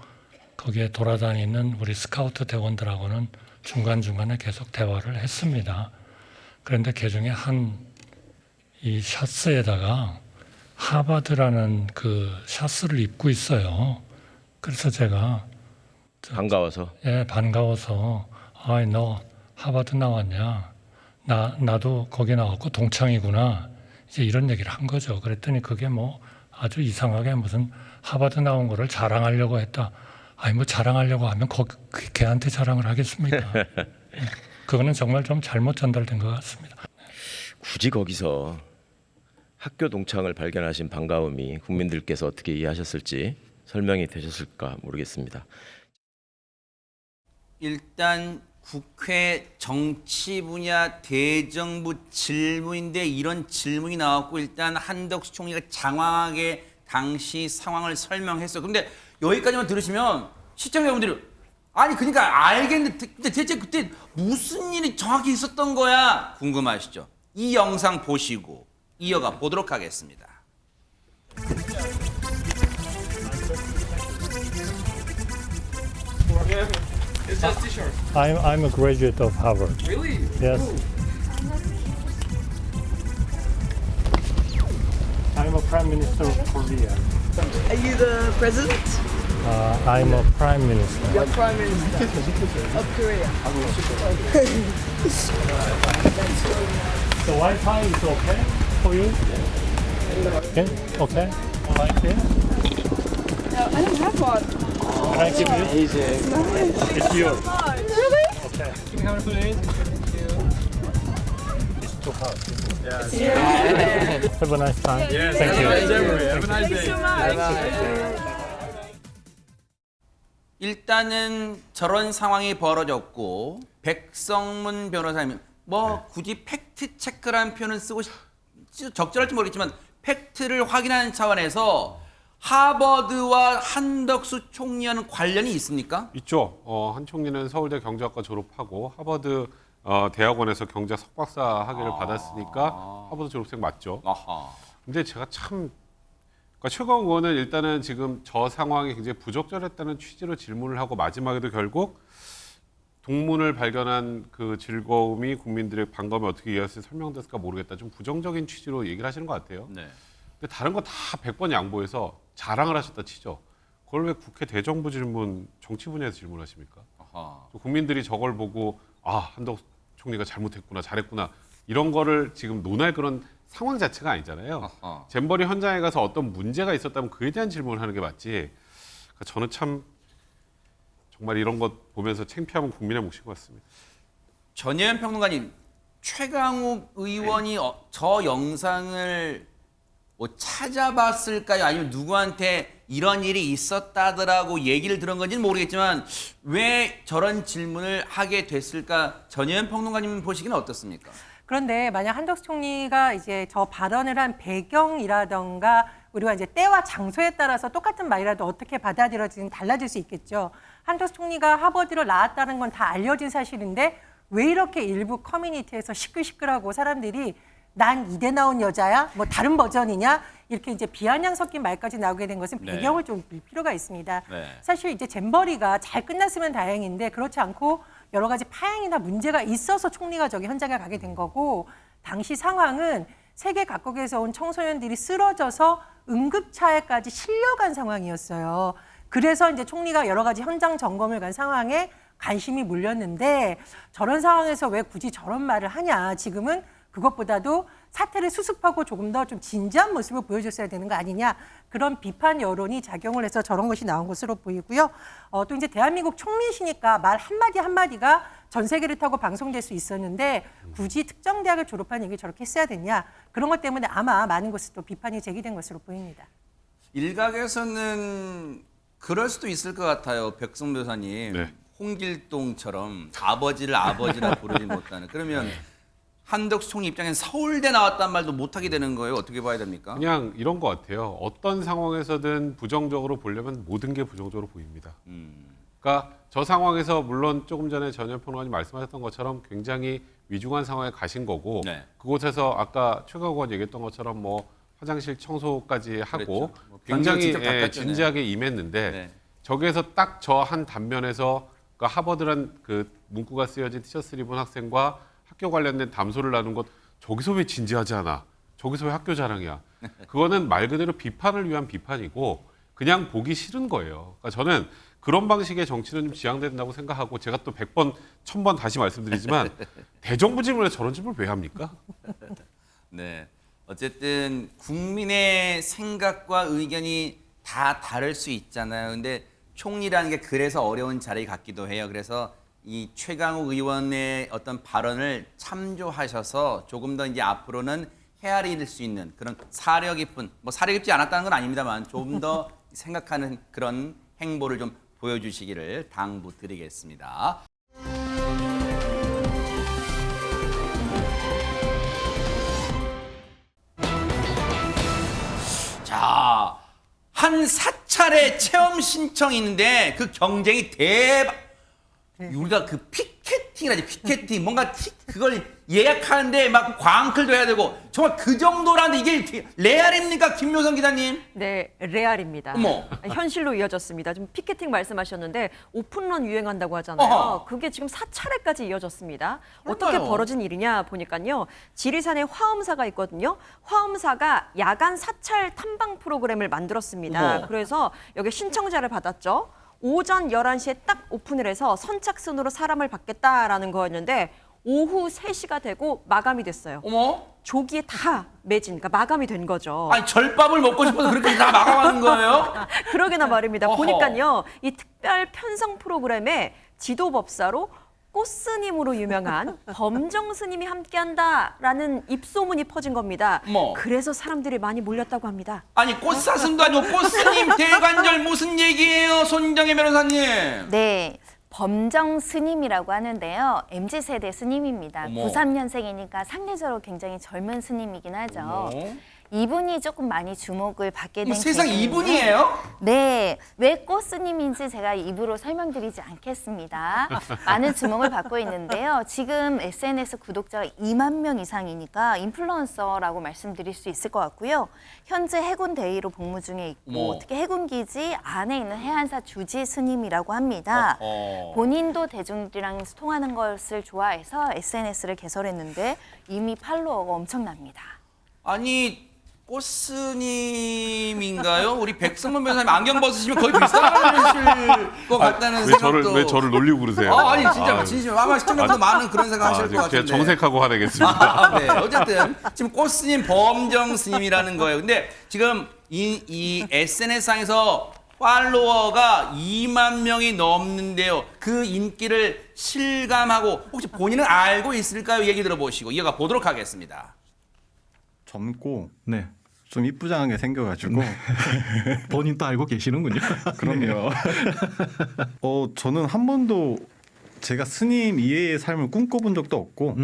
거기에 돌아다니는 우리 스카우트 대원들하고는 중간중간에 계속 대화를 했습니다. 그런데 그중에 이 셔츠에다가 하버드라는 그 셔츠를 입고 있어요. 그래서 제가 반가워서. 반가워서 아이 너 하버드 나왔냐? 나도 거기 나왔고 동창이구나. 이제 이런 얘기를 한 거죠. 그랬더니 그게 뭐 아주 이상하게 무슨 하버드 나온 거를 자랑하려고 했다. 아니 뭐 자랑하려고 하면 걔한테 자랑을 하겠습니까? 그거는 정말 좀 잘못 전달된 것 같습니다. 굳이 거기서 학교 동창을 발견하신 반가움이 국민들께서 어떻게 이해하셨을지 설명이 되셨을까 모르겠습니다. 일단 국회 정치 분야 대정부 질문인데 이런 질문이 나왔고 일단 한덕수 총리가 장황하게 당시 상황을 설명했어. 근데 여기까지만 들으시면 시청자분들이 아니 그러니까 알겠는데 대체 그때 무슨 일이 정확히 있었던 거야 궁금하시죠? 이 영상 보시고 이어가 보도록 하겠습니다. I'm a graduate of Harvard. Really? Yes. I'm a prime minister of Korea. Are you the president? I'm a prime minister. You're prime minister of Korea. The Wi-Fi is okay for you? Okay. Okay. Like it? No, I don't have one. Can I give you? It's yours. Really? Okay. Can you have it, It's too hot. Have a nice time. Thank you. Have a nice day. 일단은 저런 상황이 벌어졌고 백성문 변호사님 뭐 굳이 팩트 체크라는 표현을 쓰고 적절할지 모르겠지만 팩트를 확인하는 차원에서 하버드와 한덕수 총리와는 관련이 있습니까? 있죠. 한 총리는 서울대 경제학과 졸업하고 하버드 대학원에서 경제 석박사 학위를 받았으니까 하버드 졸업생 맞죠. 아하. 근데 제가 참 그러니까 최강욱 의원은 일단은 지금 저 상황이 굉장히 부적절했다는 취지로 질문을 하고 마지막에도 결국 동문을 발견한 그 즐거움이 국민들의 반감이 어떻게 이해했을지 설명됐을까 모르겠다. 좀 부정적인 취지로 얘기를 하시는 것 같아요. 네. 근데 다른 거 다 100번 양보해서 자랑을 하셨다 치죠. 그걸 왜 국회 대정부 질문, 정치 분야에서 질문하십니까? 아하. 국민들이 저걸 보고 한덕수 총리가 잘못했구나, 잘했구나 이런 거를 지금 논할 그런 상황 자체가 아니잖아요. 아하. 잼버리 현장에 가서 어떤 문제가 있었다면 그에 대한 질문을 하는 게 맞지. 그러니까 저는 참 정말 이런 것 보면서 창피하면 국민의 몫인 것 같습니다. 전혜연 평론가님, 최강욱 의원이 저 영상을 뭐 찾아봤을까요? 아니면 누구한테 이런 일이 있었다더라고 얘기를 들은 건지는 모르겠지만 왜 저런 질문을 하게 됐을까? 전혜연 평론가님 보시기는 어떻습니까? 그런데 만약 한덕수 총리가 이제 저 발언을 한 배경이라던가 우리가 이제 때와 장소에 따라서 똑같은 말이라도 어떻게 받아들여지는 달라질 수 있겠죠. 한덕수 총리가 하버드를 나왔다는 건 다 알려진 사실인데 왜 이렇게 일부 커뮤니티에서 시끌시끌하고 사람들이 난 이대 나온 여자야? 뭐 다른 버전이냐? 이렇게 이제 비아냥 섞인 말까지 나오게 된 것은 네. 배경을 좀 볼 필요가 있습니다. 네. 사실 이제 잼버리가 잘 끝났으면 다행인데 그렇지 않고 여러 가지 파행이나 문제가 있어서 총리가 저기 현장에 가게 된 거고 당시 상황은 세계 각국에서 온 청소년들이 쓰러져서 응급차에까지 실려간 상황이었어요. 그래서 이제 총리가 여러 가지 현장 점검을 간 상황에 관심이 몰렸는데 저런 상황에서 왜 굳이 저런 말을 하냐. 지금은 그것보다도 사태를 수습하고 조금 더 좀 진지한 모습을 보여줬어야 되는 거 아니냐. 그런 비판 여론이 작용을 해서 저런 것이 나온 것으로 보이고요. 또 이제 대한민국 총리시니까 말 한마디 한마디가 전 세계를 타고 방송될 수 있었는데 굳이 특정 대학을 졸업한 얘기를 저렇게 했어야 됐냐. 그런 것 때문에 아마 많은 곳에서 또 비판이 제기된 것으로 보입니다. 일각에서는 그럴 수도 있을 것 같아요. 백성 변호사님. 네. 홍길동처럼 아버지를 아버지라 부르지 못하는. 그러면 한덕수 총리 입장에는 서울대 나왔단 말도 못하게 되는 거예요. 어떻게 봐야 됩니까? 그냥 이런 것 같아요. 어떤 상황에서든 부정적으로 보려면 모든 게 부정적으로 보입니다. 그러니까 저 상황에서 물론 조금 전에 전현 평론가님 말씀하셨던 것처럼 굉장히 위중한 상황에 가신 거고 네. 그곳에서 아까 최강욱 의원 얘기했던 것처럼 뭐 화장실 청소까지 하고 그랬죠. 뭐 굉장히 직접 닦았죠. 진지하게 임했는데 네. 저기에서 딱 저 한 단면에서 그러니까 하버드란 그 문구가 쓰여진 티셔츠를 입은 학생과 학교 관련된 담소를 나눈 것 저기서 왜 진지하지 않아? 저기서 왜 학교 자랑이야? 그거는 말 그대로 비판을 위한 비판이고 그냥 보기 싫은 거예요. 그러니까 저는 그런 방식의 정치는 좀 지양된다고 생각하고 제가 또 100번, 1000번 다시 말씀드리지만 대정부 질문에 저런 질문을 왜 합니까? 네. 어쨌든 국민의 생각과 의견이 다 다를 수 있잖아요. 근데 총리라는 게 그래서 어려운 자리 같기도 해요. 그래서 이 최강욱 의원의 어떤 발언을 참조하셔서 조금 더 이제 앞으로는 헤아릴 수 있는 그런 사려 깊은, 뭐 사려 깊지 않았다는 건 아닙니다만 좀 더 생각하는 그런 행보를 좀 보여주시기를 당부드리겠습니다. 자, 한 사찰의 체험 신청이 있는데 그 경쟁이 대박. 우리가 그 피켓팅이라지 피켓팅 뭔가 그걸 예약하는데 막 광클도 해야 되고 정말 그 정도라는데 이게 레알입니까, 김묘성 기자님? 네, 레알입니다. 어머. 현실로 이어졌습니다. 지금 피켓팅 말씀하셨는데 오픈런 유행한다고 하잖아요. 어허. 그게 지금 사찰에까지 이어졌습니다. 그러니까요. 어떻게 벌어진 일이냐 보니까요. 지리산에 화엄사가 있거든요. 화엄사가 야간 사찰 탐방 프로그램을 만들었습니다. 어머. 그래서 여기 신청자를 받았죠. 오전 11시에 딱 오픈을 해서 선착순으로 사람을 받겠다라는 거였는데 오후 3시가 되고 마감이 됐어요. 어머? 조기에 다 매진, 그러니까 마감이 된 거죠. 아니 절밥을 먹고 싶어서 그렇게 다 마감하는 거예요? 그러게나 말입니다. 어허. 보니까요, 이 특별 편성 프로그램에 지도법사로 꽃스님으로 유명한 범정 스님이 함께한다라는 입소문이 퍼진 겁니다. 어머. 그래서 사람들이 많이 몰렸다고 합니다. 아니 꽃사슴도 아니고 꽃스님 대관절 무슨 얘기예요, 손정혜 변호사님? 네. 범정 스님이라고 하는데요. MZ세대 스님입니다. 어머. 93년생이니까 상대적으로 굉장히 젊은 스님이긴 하죠. 어머. 이분이 조금 많이 주목을 받게 된 어머, 세상 계기는 이분이에요? 네. 왜 꽃스님인지 제가 입으로 설명드리지 않겠습니다. 많은 주목을 받고 있는데요. 지금 SNS 구독자가 2만 명 이상이니까 인플루언서라고 말씀드릴 수 있을 것 같고요. 현재 해군 대위로 복무 중에 있고 어머. 특히 해군기지 안에 있는 해안사 주지 스님이라고 합니다. 본인도 대중들이랑 통하는 것을 좋아해서 SNS를 개설했는데 이미 팔로워가 엄청납니다. 아니 꽃스님인가요? 우리 백성문 변호사님 안경 벗으시면 거의 비슷하실 것 같다는 생각도. 왜 저를 놀리고 그러세요? 아니 진짜 진심 아마 시청자분도 많은 그런 생각 하실 것 제가 같은데. 정색하고 화내겠습니다. 네, 어쨌든 지금 꽃스님 범정 스님이라는 거예요. 근데 지금 이 SNS상에서 팔로워가 2만 명이 넘는데요. 그 인기를 실감하고 혹시 본인은 알고 있을까요? 얘기 들어보시고 이어가 보도록 하겠습니다. 젊고 네. 좀 이쁘장하게 생겨가지고 본인도 알고 계시는군요. 그럼요. 저는 한 번도 제가 스님 이외의 삶을 꿈꿔본 적도 없고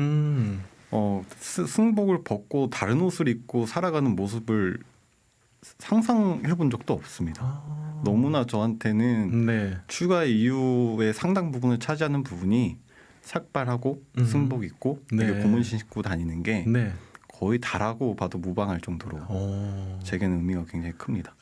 승복을 벗고 다른 옷을 입고 살아가는 모습을 상상해본 적도 없습니다. 너무나 저한테는 네. 출가 이후의 상당 부분을 차지하는 부분이 삭발하고 승복 입고 네. 이게 고문신 신고 다니는 게 네. 거의 다라고 봐도 무방할 정도로 제게는 의미가 굉장히 큽니다.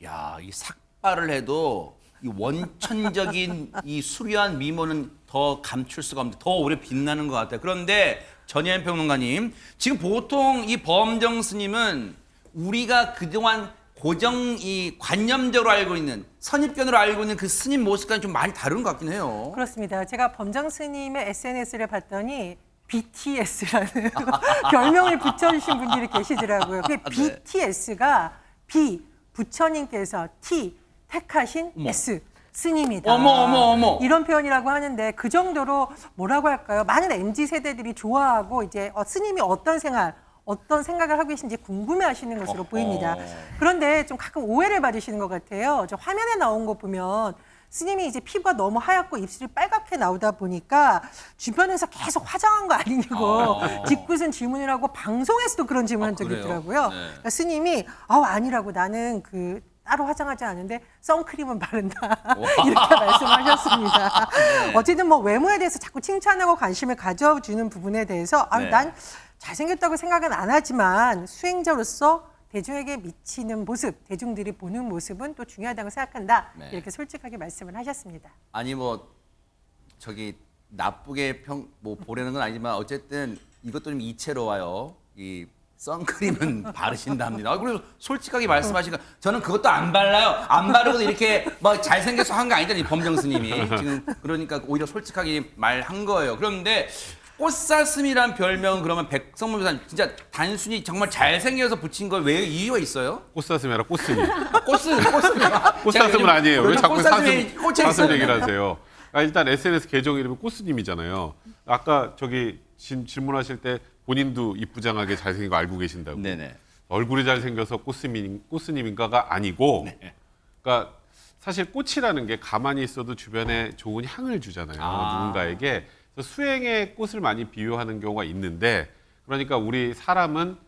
야, 이 삭발을 해도 이 원천적인 이 수려한 미모는 더 감출 수가 없는데 더 오래 빛나는 것 같아요. 그런데 전혜연 평론가님, 지금 보통 이 범정 스님은 우리가 그동안 고정 관념적으로 알고 있는 선입견으로 알고 있는 그 스님 모습과는 좀 많이 다른 것 같긴 해요. 그렇습니다. 제가 범정 스님의 SNS를 봤더니 BTS라는 별명을 붙여주신 분들이 계시더라고요. 그 BTS가 B 부처님께서 T 택하신 어머. S 스님이다. 어머. 이런 표현이라고 하는데 그 정도로 뭐라고 할까요? 많은 MZ 세대들이 좋아하고 이제 스님이 어떤 생각을 하고 계신지 궁금해하시는 것으로 보입니다. 그런데 좀 가끔 오해를 받으시는 것 같아요. 저 화면에 나온 거 보면 스님이 이제 피부가 너무 하얗고 입술이 빨갛게 나오다 보니까 주변에서 계속 화장한 거 아니냐고 짓궂은 질문을 하고 방송에서도 그런 질문한 적이 그래요? 있더라고요. 네. 그러니까 스님이 아니라고 나는 따로 화장하지 않은데 선크림은 바른다 이렇게 말씀하셨습니다. 네. 어쨌든 뭐 외모에 대해서 자꾸 칭찬하고 관심을 가져주는 부분에 대해서 네. 난 잘생겼다고 생각은 안 하지만 수행자로서 대중에게 미치는 모습, 대중들이 보는 모습은 또 중요하다고 생각한다. 네. 이렇게 솔직하게 말씀을 하셨습니다. 아니 뭐 저기 나쁘게 뭐 보려는 건 아니지만 어쨌든 이것도 좀 이채로워요. 이 선크림은 바르신답니다. 그리고 솔직하게 말씀하시니까 저는 그것도 안 발라요. 안 바르고도 이렇게 뭐 잘생겨서 한 거 아니잖아요. 범정 스님이 지금 그러니까 오히려 솔직하게 말한 거예요. 그런데 꽃사슴이란 별명 그러면 백성문 변호사님 진짜 단순히 정말 잘생겨서 붙인 거 왜 이유가 있어요? 꽃사슴이 아니라 꽃스님. 꽃사슴. 꽃사슴은 아니에요. 왜 자꾸 사슴 얘기를 있어요. 하세요? 일단 SNS 계정 이름이 꽃스님이잖아요. 아까 저기 질문하실 때 본인도 이쁘장하게 잘생긴 거 알고 계신다고. 네네. 얼굴이 잘생겨서 꽃스님인가가 아니고, 그러니까 사실 꽃이라는 게 가만히 있어도 주변에 좋은 향을 주잖아요. 누군가에게. 그래서 수행에 꽃을 많이 비유하는 경우가 있는데, 그러니까 우리 사람은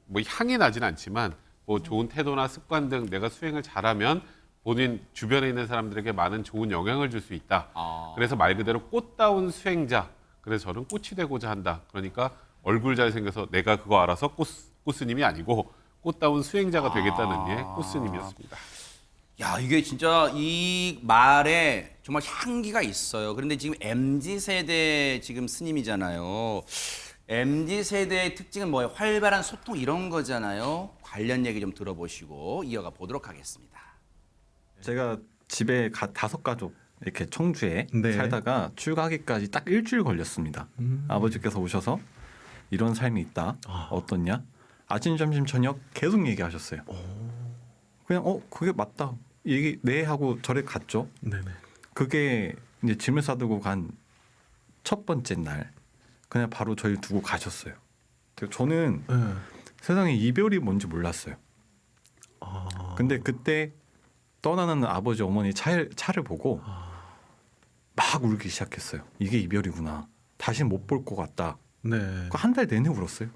뭐 향이 나진 않지만 뭐 좋은 태도나 습관 등 내가 수행을 잘하면 본인 주변에 있는 사람들에게 많은 좋은 영향을 줄 수 있다. 그래서 말 그대로 꽃다운 수행자. 그래서 저는 꽃이 되고자 한다. 그러니까 얼굴 잘생겨서 내가 그거 알아서 꽃스님이 아니고 꽃다운 수행자가 되겠다는 게 꽃스님이었습니다. 야, 이게 진짜 이 말에 정말 향기가 있어요. 그런데 지금 MZ세대 지금 스님이잖아요. MZ세대의 특징은 뭐예요? 활발한 소통 이런 거잖아요. 관련 얘기 좀 들어보시고 이어가 보도록 하겠습니다. 제가 집에 5가족 이렇게 청주에 네. 살다가 출가하기까지 딱 일주일 걸렸습니다. 아버지께서 오셔서 이런 삶이 있다. 어떻냐? 아침, 점심, 저녁 계속 얘기하셨어요. 그냥 그게 맞다. 얘기 네 하고 절에 갔죠. 네네. 그게 이제 짐을 싸들고 간 첫 번째 날 그냥 바로 저희 두고 가셨어요. 저는 세상에 이별이 뭔지 몰랐어요. 근데 그때 떠나는 아버지 어머니 차를 보고 막 울기 시작했어요. 이게 이별이구나. 다시 못 볼 것 같다. 네. 한 달 내내 울었어요.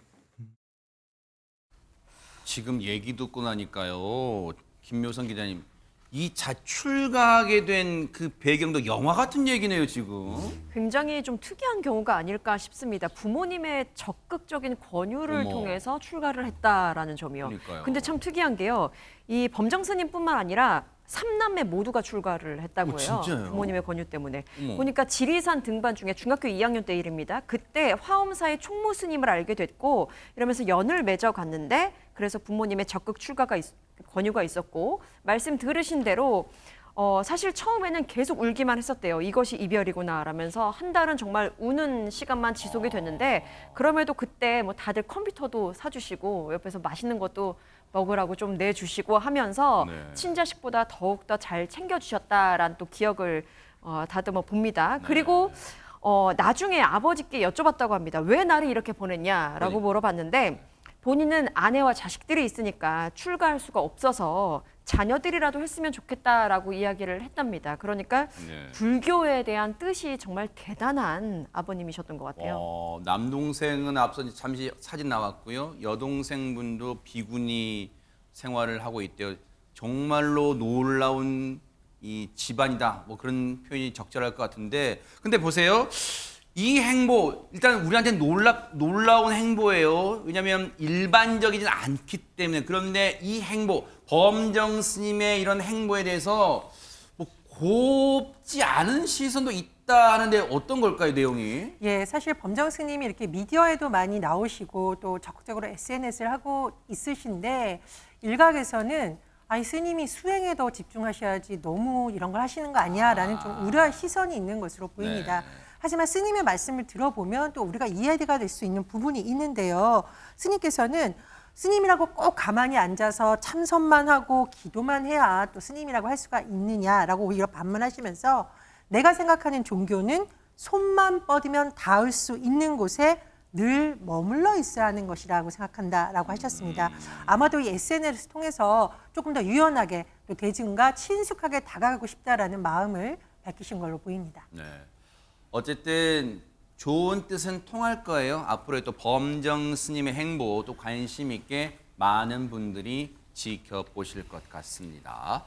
지금 얘기 듣고 나니까요. 김묘선 기자님, 이 자출가하게 된 그 배경도 영화 같은 얘기네요, 지금. 굉장히 좀 특이한 경우가 아닐까 싶습니다. 부모님의 적극적인 권유를 어머. 통해서 출가를 했다라는 점이요. 그러니까요. 근데 참 특이한 게요. 이 범정 스님뿐만 아니라 3남매 모두가 출가를 했다고 해요. 진짜요? 부모님의 권유 때문에. 어머. 보니까 지리산 등반 중에 중학교 2학년 때 일입니다. 그때 화엄사의 총무 스님을 알게 됐고 이러면서 연을 맺어 갔는데 그래서 부모님의 적극 권유가 있었고 말씀 들으신 대로 사실 처음에는 계속 울기만 했었대요. 이것이 이별이구나 라면서 한 달은 정말 우는 시간만 지속이 됐는데 그럼에도 그때 뭐 다들 컴퓨터도 사주시고 옆에서 맛있는 것도 먹으라고 좀 내주시고 하면서 네. 친자식보다 더욱더 잘 챙겨주셨다라는 또 기억을 다듬어 봅니다. 그리고 나중에 아버지께 여쭤봤다고 합니다. 왜 나를 이렇게 보냈냐라고 물어봤는데 본인은 아내와 자식들이 있으니까 출가할 수가 없어서 자녀들이라도 했으면 좋겠다라고 이야기를 했답니다. 그러니까 네. 불교에 대한 뜻이 정말 대단한 아버님이셨던 것 같아요. 남동생은 앞서 잠시 사진 나왔고요. 여동생분도 비구니 생활을 하고 있대요. 정말로 놀라운 이 집안이다. 뭐 그런 표현이 적절할 것 같은데, 근데 보세요. 이 행보 일단 우리한테 놀라운 행보예요. 왜냐하면 일반적이진 않기 때문에. 그런데 이 행보, 범정 스님의 이런 행보에 대해서 뭐 곱지 않은 시선도 있다 하는데 어떤 걸까요, 내용이? 예, 사실 범정 스님이 이렇게 미디어에도 많이 나오시고 또 적극적으로 SNS를 하고 있으신데 일각에서는 아니 스님이 수행에 더 집중하셔야지 너무 이런 걸 하시는 거 아니야라는 좀 우려할 시선이 있는 것으로 보입니다. 네. 하지만 스님의 말씀을 들어보면 또 우리가 이해가 될 수 있는 부분이 있는데요. 스님께서는 스님이라고 꼭 가만히 앉아서 참선만 하고 기도만 해야 또 스님이라고 할 수가 있느냐라고 오히려 반문하시면서 내가 생각하는 종교는 손만 뻗으면 닿을 수 있는 곳에 늘 머물러 있어야 하는 것이라고 생각한다라고 하셨습니다. 아마도 이 SNS를 통해서 조금 더 유연하게 또 대중과 친숙하게 다가가고 싶다라는 마음을 밝히신 걸로 보입니다. 네. 어쨌든 좋은 뜻은 통할 거예요. 앞으로 또 범정 스님의 행보 또 관심 있게 많은 분들이 지켜보실 것 같습니다.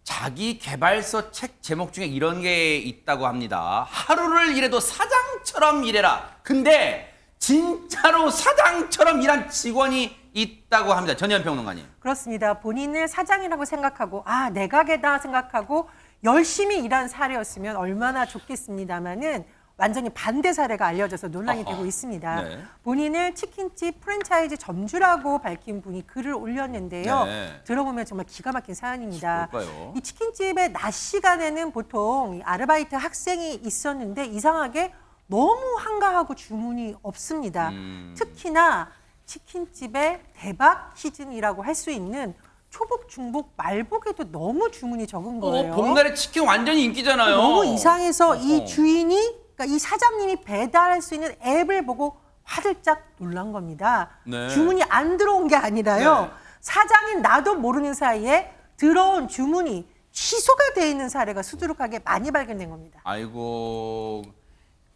자기 개발서 책 제목 중에 이런 게 있다고 합니다. 하루를 일해도 사장처럼 일해라. 근데 진짜로 사장처럼 일한 직원이 있다고 합니다. 전현 평론가님. 그렇습니다. 본인을 사장이라고 생각하고 내 가게다 생각하고 열심히 일한 사례였으면 얼마나 좋겠습니다마는 완전히 반대 사례가 알려져서 논란이 되고 있습니다. 네. 본인을 치킨집 프랜차이즈 점주라고 밝힌 분이 글을 올렸는데요. 네. 들어보면 정말 기가 막힌 사연입니다. 뭘까요? 이 치킨집의 낮 시간에는 보통 이 아르바이트 학생이 있었는데 이상하게 너무 한가하고 주문이 없습니다. 특히나 치킨집의 대박 시즌이라고 할 수 있는 초복, 중복, 말복에도 너무 주문이 적은 거예요. 복날에 치킨 완전히 인기잖아요. 너무 이상해서 이 주인이, 그러니까 이 사장님이 배달할 수 있는 앱을 보고 화들짝 놀란 겁니다. 네. 주문이 안 들어온 게 아니라요. 네. 사장인 나도 모르는 사이에 들어온 주문이 취소가 돼 있는 사례가 수두룩하게 많이 발견된 겁니다. 아이고,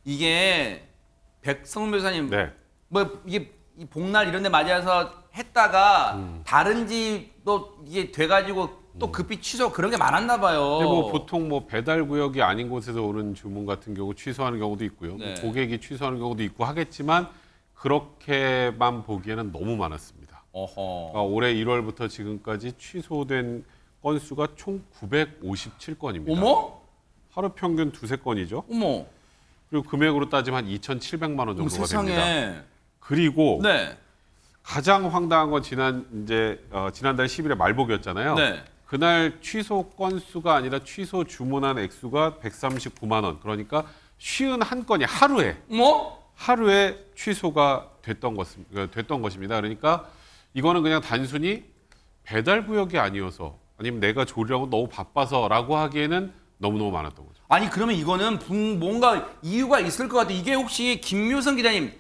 이게 백성문 변호사님, 네. 뭐 이게 이 복날 이런 데 맞아서 했다가 다른 집도 이게 돼가지고 또 급히 취소 그런 게 많았나 봐요. 근데 뭐 보통 뭐 배달 구역이 아닌 곳에서 오는 주문 같은 경우 취소하는 경우도 있고요. 네. 고객이 취소하는 경우도 있고 하겠지만 그렇게만 보기에는 너무 많았습니다. 어허. 그러니까 올해 1월부터 지금까지 취소된 건수가 총 957건입니다. 어머? 하루 평균 2-3건이죠. 어머. 그리고 금액으로 따지면 한 2,700만 원 어머, 정도가 세상에. 됩니다. 그리고 네. 가장 황당한 건 지난달 10일에 말복이었잖아요. 네. 그날 취소 건수가 아니라 취소 주문한 액수가 139만 원. 그러니까 51건이 하루에 취소가 됐던 것입니다. 그러니까 이거는 그냥 단순히 배달 구역이 아니어서 아니면 내가 조리하고 너무 바빠서라고 하기에는 너무너무 많았던 거죠. 아니 그러면 이거는 뭔가 이유가 있을 것 같아요. 이게 혹시 김묘성 기자님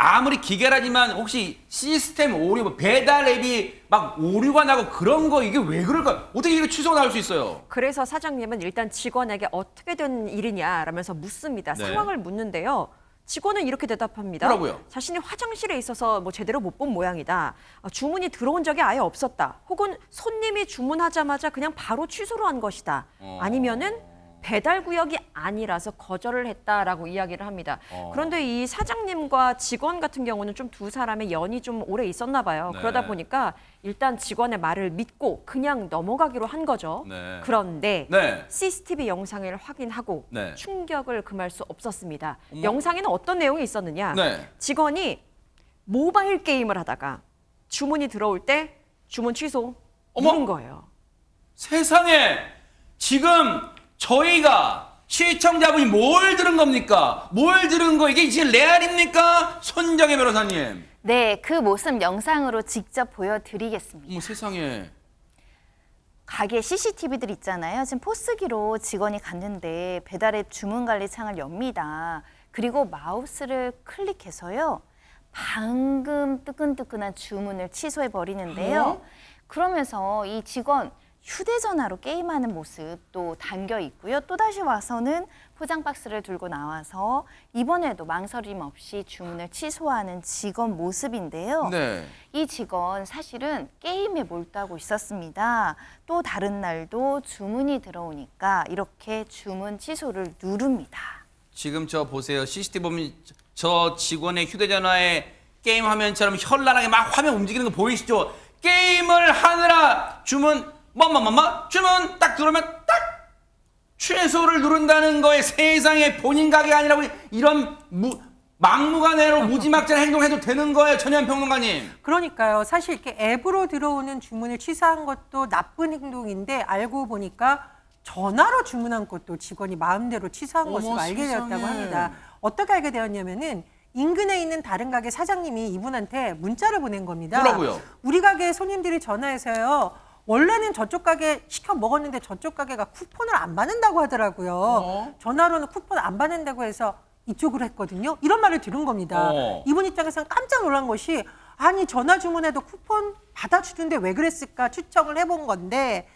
아무리 기계라지만 혹시 시스템 오류, 뭐 배달 앱이 막 오류가 나고 그런 거 이게 왜 그럴까? 어떻게 이게 취소가 나올 수 있어요? 그래서 사장님은 일단 직원에게 어떻게 된 일이냐라면서 묻습니다. 네. 상황을 묻는데요. 직원은 이렇게 대답합니다. 뭐라고요? 자신이 화장실에 있어서 뭐 제대로 못 본 모양이다. 주문이 들어온 적이 아예 없었다. 혹은 손님이 주문하자마자 그냥 바로 취소를 한 것이다. 아니면은 배달 구역이 아니라서 거절을 했다라고 이야기를 합니다. 그런데 이 사장님과 직원 같은 경우는 좀 두 사람의 연이 좀 오래 있었나 봐요. 네. 그러다 보니까 일단 직원의 말을 믿고 그냥 넘어가기로 한 거죠. 네. 그런데 네. CCTV 영상을 확인하고 네. 충격을 금할 수 없었습니다. 어머. 영상에는 어떤 내용이 있었느냐? 네. 직원이 모바일 게임을 하다가 주문이 들어올 때 주문 취소 누른 거예요. 세상에 지금 저희가 시청자분이 뭘 들은 겁니까? 뭘 들은 거 이게 지금 레알입니까? 손정혜 변호사님. 네, 그 모습 영상으로 직접 보여드리겠습니다. 어머 세상에. 가게 CCTV들 있잖아요. 지금 포스기로 직원이 갔는데 배달앱 주문 관리 창을 엽니다. 그리고 마우스를 클릭해서요. 방금 뜨끈뜨끈한 주문을 취소해 버리는데요. 그러면서 이 직원 휴대전화로 게임하는 모습 또 담겨 있고요. 또다시 와서는 포장 박스를 들고 나와서 이번에도 망설임 없이 주문을 취소하는 직원 모습인데요. 네. 이 직원 사실은 게임에 몰두하고 있었습니다. 또 다른 날도 주문이 들어오니까 이렇게 주문 취소를 누릅니다. 지금 저 보세요. CCTV 보면 저 직원의 휴대전화에 게임 화면처럼 현란하게 막 화면 움직이는 거 보이시죠? 게임을 하느라 주문 주문 딱 들어오면 딱 취소를 누른다는 거에 세상에 본인 가게 아니라고 이런 막무가내로 무지막지한 행동해도 되는 거예요, 전현 평론가님. 그러니까요. 사실 이렇게 앱으로 들어오는 주문을 취소한 것도 나쁜 행동인데 알고 보니까 전화로 주문한 것도 직원이 마음대로 취소한 것으로 알게 되었다고 세상에. 합니다. 어떻게 알게 되었냐면은 인근에 있는 다른 가게 사장님이 이분한테 문자를 보낸 겁니다. 뭐라고요? 우리 가게 손님들이 전화해서요. 원래는 저쪽 가게 시켜 먹었는데 저쪽 가게가 쿠폰을 안 받는다고 하더라고요. 전화로는 쿠폰 안 받는다고 해서 이쪽으로 했거든요. 이런 말을 들은 겁니다. 이분 입장에서는 깜짝 놀란 것이 아니 전화 주문해도 쿠폰 받아주는데 왜 그랬을까 추정을 해본 건데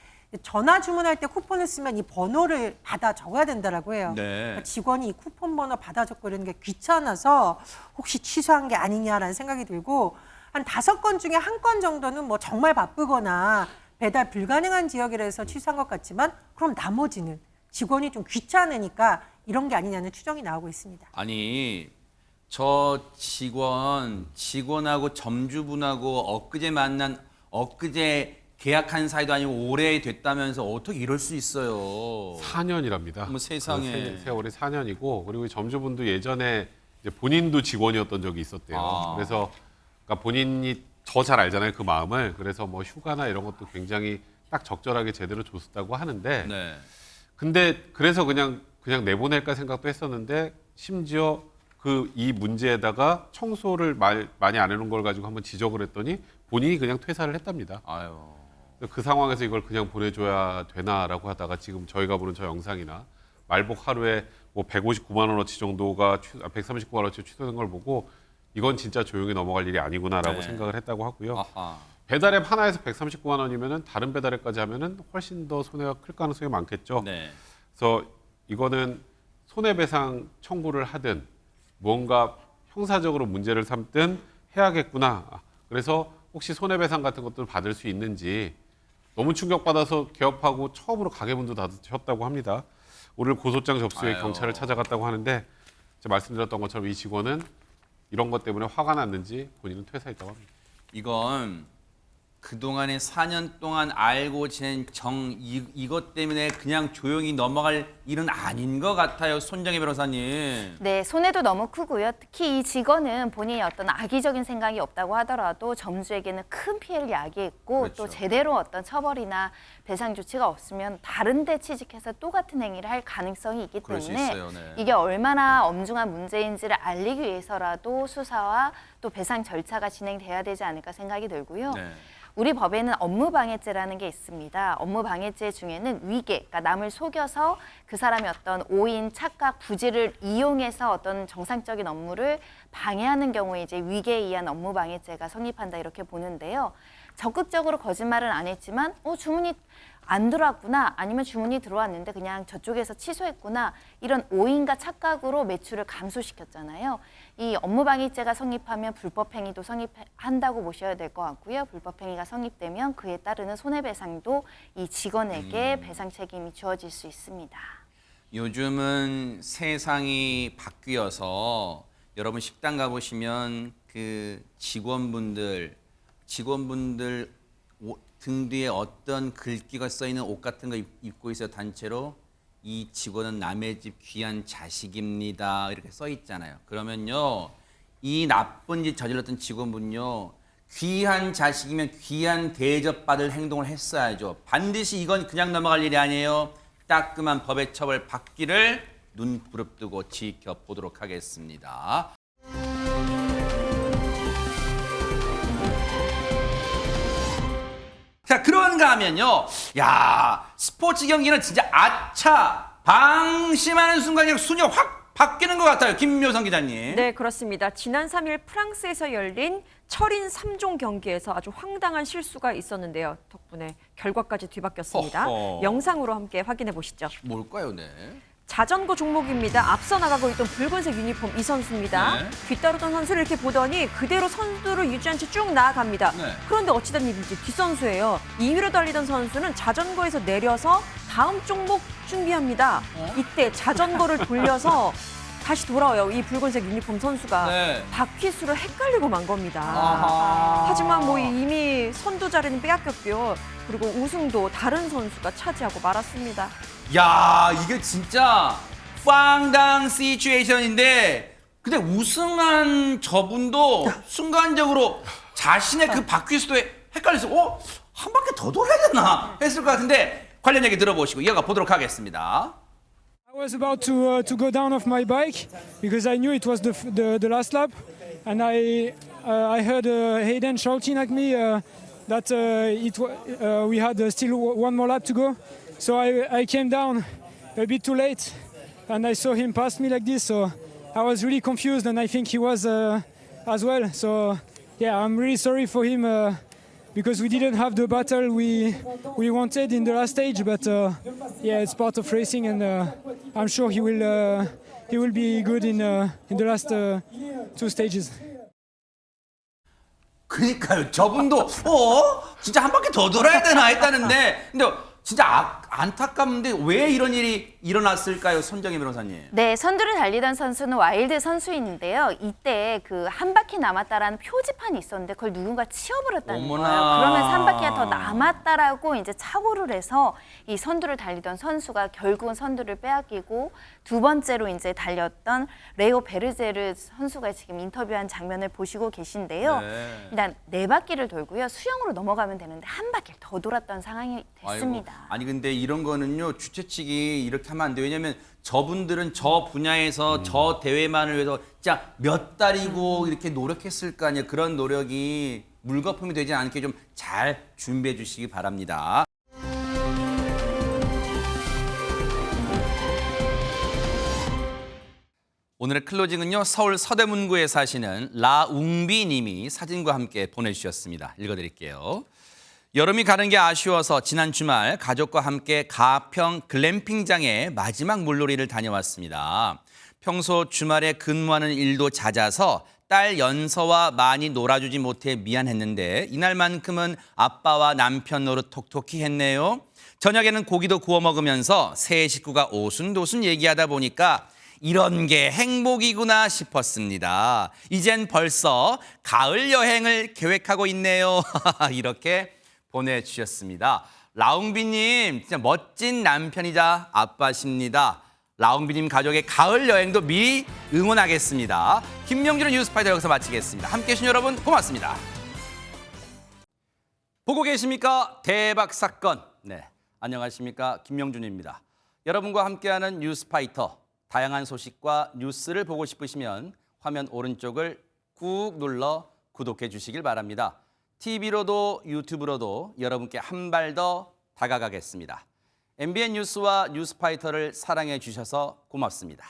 전화 주문할 때 쿠폰을 쓰면 이 번호를 받아 적어야 된다라고 해요. 네. 그러니까 직원이 이 쿠폰 번호 받아 적고 이런 게 귀찮아서 혹시 취소한 게 아니냐라는 생각이 들고 한 5건 중에 1건 정도는 뭐 정말 바쁘거나 배달 불가능한 지역이라서 취소한 것 같지만 그럼 나머지는 직원이 좀 귀찮으니까 이런 게 아니냐는 추정이 나오고 있습니다. 아니 저 직원하고 점주분하고 엊그제 계약한 사이도 아니고 오래 됐다면서 어떻게 이럴 수 있어요? 4년이랍니다. 어머, 세상에. 세월이 4년이고 그리고 이 점주분도 예전에 이제 본인도 직원이었던 적이 있었대요. 아. 그래서 그러니까 본인이 더 잘 알잖아요, 그 마음을. 그래서 뭐 휴가나 이런 것도 굉장히 딱 적절하게 제대로 줬었다고 하는데 네. 근데 그래서 그냥 내보낼까 생각도 했었는데 심지어 이 문제에다가 청소를 많이 안 해놓은 걸 가지고 한번 지적을 했더니 본인이 그냥 퇴사를 했답니다. 아유. 그 상황에서 이걸 그냥 보내줘야 되나라고 하다가 지금 저희가 보는 저 영상이나 말복 하루에 뭐 159만 원어치 정도가 139만 원어치 취소된 걸 보고 이건 진짜 조용히 넘어갈 일이 아니구나라고 네. 생각을 했다고 하고요. 아하. 배달앱 하나에서 139만 원이면은 다른 배달앱까지 하면은 훨씬 더 손해가 클 가능성이 많겠죠. 네. 그래서 이거는 손해배상 청구를 하든 무언가 형사적으로 문제를 삼든 해야겠구나. 그래서 혹시 손해배상 같은 것들을 받을 수 있는지 너무 충격받아서 개업하고 처음으로 가게문도 닫으셨다고 합니다. 오늘 고소장 접수에 아유. 경찰을 찾아갔다고 하는데 제가 말씀드렸던 것처럼 이 직원은 이런 것 때문에 화가 났는지 본인은 퇴사했다고 합니다. 이건 그동안에 4년 동안 알고 지낸 이것 때문에 그냥 조용히 넘어갈 일은 아닌 것 같아요. 손정혜 변호사님. 네, 손해도 너무 크고요. 특히 이 직원은 본인이 어떤 악의적인 생각이 없다고 하더라도 점주에게는 큰 피해를 야기했고 그렇죠. 또 제대로 어떤 처벌이나 배상 조치가 없으면 다른 데 취직해서 또 같은 행위를 할 가능성이 있기 그럴 수 때문에 있어요, 네. 이게 얼마나 엄중한 문제인지를 알리기 위해서라도 수사와 또 배상 절차가 진행돼야 되지 않을까 생각이 들고요. 네. 우리 법에는 업무방해죄라는 게 있습니다. 업무방해죄 중에는 위계, 그러니까 남을 속여서 그 사람의 어떤 오인, 착각, 부지를 이용해서 어떤 정상적인 업무를 방해하는 경우에 이제 위계에 의한 업무방해죄가 성립한다 이렇게 보는데요. 적극적으로 거짓말은 안 했지만 주문이 안 들어왔구나 아니면 주문이 들어왔는데 그냥 저쪽에서 취소했구나 이런 오인과 착각으로 매출을 감소시켰잖아요. 이 업무방해죄가 성립하면 불법행위도 성립한다고 보셔야 될 것 같고요. 불법행위가 성립되면 그에 따르는 손해배상도 이 직원에게 배상 책임이 주어질 수 있습니다. 요즘은 세상이 바뀌어서 여러분 식당 가보시면 그 직원분들 등 뒤에 어떤 글귀가 써 있는 옷 같은 거 입고 있어요. 단체로 이 직원은 남의 집 귀한 자식입니다. 이렇게 써 있잖아요. 그러면요, 이 나쁜 짓 저질렀던 직원분요, 귀한 자식이면 귀한 대접받을 행동을 했어야죠. 반드시 이건 그냥 넘어갈 일이 아니에요. 따끔한 법의 처벌 받기를 눈 부릅뜨고 지켜보도록 하겠습니다. 자, 그런가 하면요. 야, 스포츠 경기는 진짜 아차! 방심하는 순간 그냥 순위가 확 바뀌는 것 같아요. 김묘성 기자님. 네, 그렇습니다. 지난 3일 프랑스에서 열린 철인 3종 경기에서 아주 황당한 실수가 있었는데요. 덕분에 결과까지 뒤바뀌었습니다. 어허. 영상으로 함께 확인해 보시죠. 뭘까요, 네? 자전거 종목입니다. 앞서 나가고 있던 붉은색 유니폼 이 선수입니다. 네. 뒤따르던 선수를 이렇게 보더니 그대로 선두를 유지한 채 쭉 나아갑니다. 네. 그런데 어찌된 일인지 뒷선수예요. 2위로 달리던 선수는 자전거에서 내려서 다음 종목 준비합니다. 이때 자전거를 돌려서 다시 돌아와요. 이 붉은색 유니폼 선수가 네. 바퀴수를 헷갈리고 만 겁니다. 아하. 하지만 뭐 이미 선두 자리는 빼앗겼고요. 그리고 우승도 다른 선수가 차지하고 말았습니다. 야, 이게 진짜 황당 시츄에이션인데 근데 우승한 저분도 순간적으로 자신의 그 바퀴수도에 헷갈려서 한 바퀴 더 돌아야 되나 했을 것 같은데 관련 얘기 들어보시고 이어가 보도록 하겠습니다. I was about to go down off my bike because I knew it was the last lap, and I heard Hayden shouting at me that we had still one more lap to go. So I came down a bit too late, and I saw him pass me like this. So I was really confused, and I think he was as well. So yeah, I'm really sorry for him. Because we didn't have the battle we wanted in the last stage, but yeah, it's part of racing, and I'm sure he will be good in the last two stages. 그러니까요. 저분도 진짜 한 바퀴 더 돌아야 되나 했다는데 근데 진짜 안타깝는데 왜 이런 일이 일어났을까요, 손정혜 변호사님? 네, 선두를 달리던 선수는 와일드 선수인데요. 이때 그 한 바퀴 남았다라는 표지판이 있었는데 그걸 누군가 치워버렸다는 어머나. 거예요. 그러면서 한 바퀴가 더 남았다라고 이제 착오를 해서 이 선두를 달리던 선수가 결국은 선두를 빼앗기고 두 번째로 이제 달렸던 레오 베르제르 선수가 지금 인터뷰한 장면을 보시고 계신데요. 네. 일단 네 바퀴를 돌고요. 수영으로 넘어가면 되는데 한 바퀴를 더 돌았던 상황이 됐습니다. 아이고, 아니 근데 이런 거는요 주최 측이 이렇게 하면 안 돼요. 왜냐면 저분들은 저 분야에서 저 대회만을 위해서 진짜 몇 달이고 이렇게 노력했을 거 아니에요. 그런 노력이 물거품이 되지 않게 좀 잘 준비해 주시기 바랍니다. 오늘의 클로징은요, 서울 서대문구에 사시는 라웅비 님이 사진과 함께 보내주셨습니다. 읽어드릴게요. 여름이 가는 게 아쉬워서 지난 주말 가족과 함께 가평 글램핑장에 마지막 물놀이를 다녀왔습니다. 평소 주말에 근무하는 일도 잦아서 딸 연서와 많이 놀아주지 못해 미안했는데 이날만큼은 아빠와 남편 노릇 톡톡히 했네요. 저녁에는 고기도 구워 먹으면서 세 식구가 오순도순 얘기하다 보니까 이런 게 행복이구나 싶었습니다. 이젠 벌써 가을 여행을 계획하고 있네요. 이렇게 보내주셨습니다. 라웅비님 진짜 멋진 남편이자 아빠십니다. 라웅비님 가족의 가을 여행도 미리 응원하겠습니다. 김명준의 뉴스파이터 여기서 마치겠습니다. 함께해 주신 여러분 고맙습니다. 보고 계십니까? 대박 사건. 네, 안녕하십니까? 김명준입니다. 여러분과 함께하는 뉴스파이터. 다양한 소식과 뉴스를 보고 싶으시면 화면 오른쪽을 꾹 눌러 구독해 주시길 바랍니다. TV로도 유튜브로도 여러분께 한 발 더 다가가겠습니다. MBN 뉴스와 뉴스파이터를 사랑해 주셔서 고맙습니다.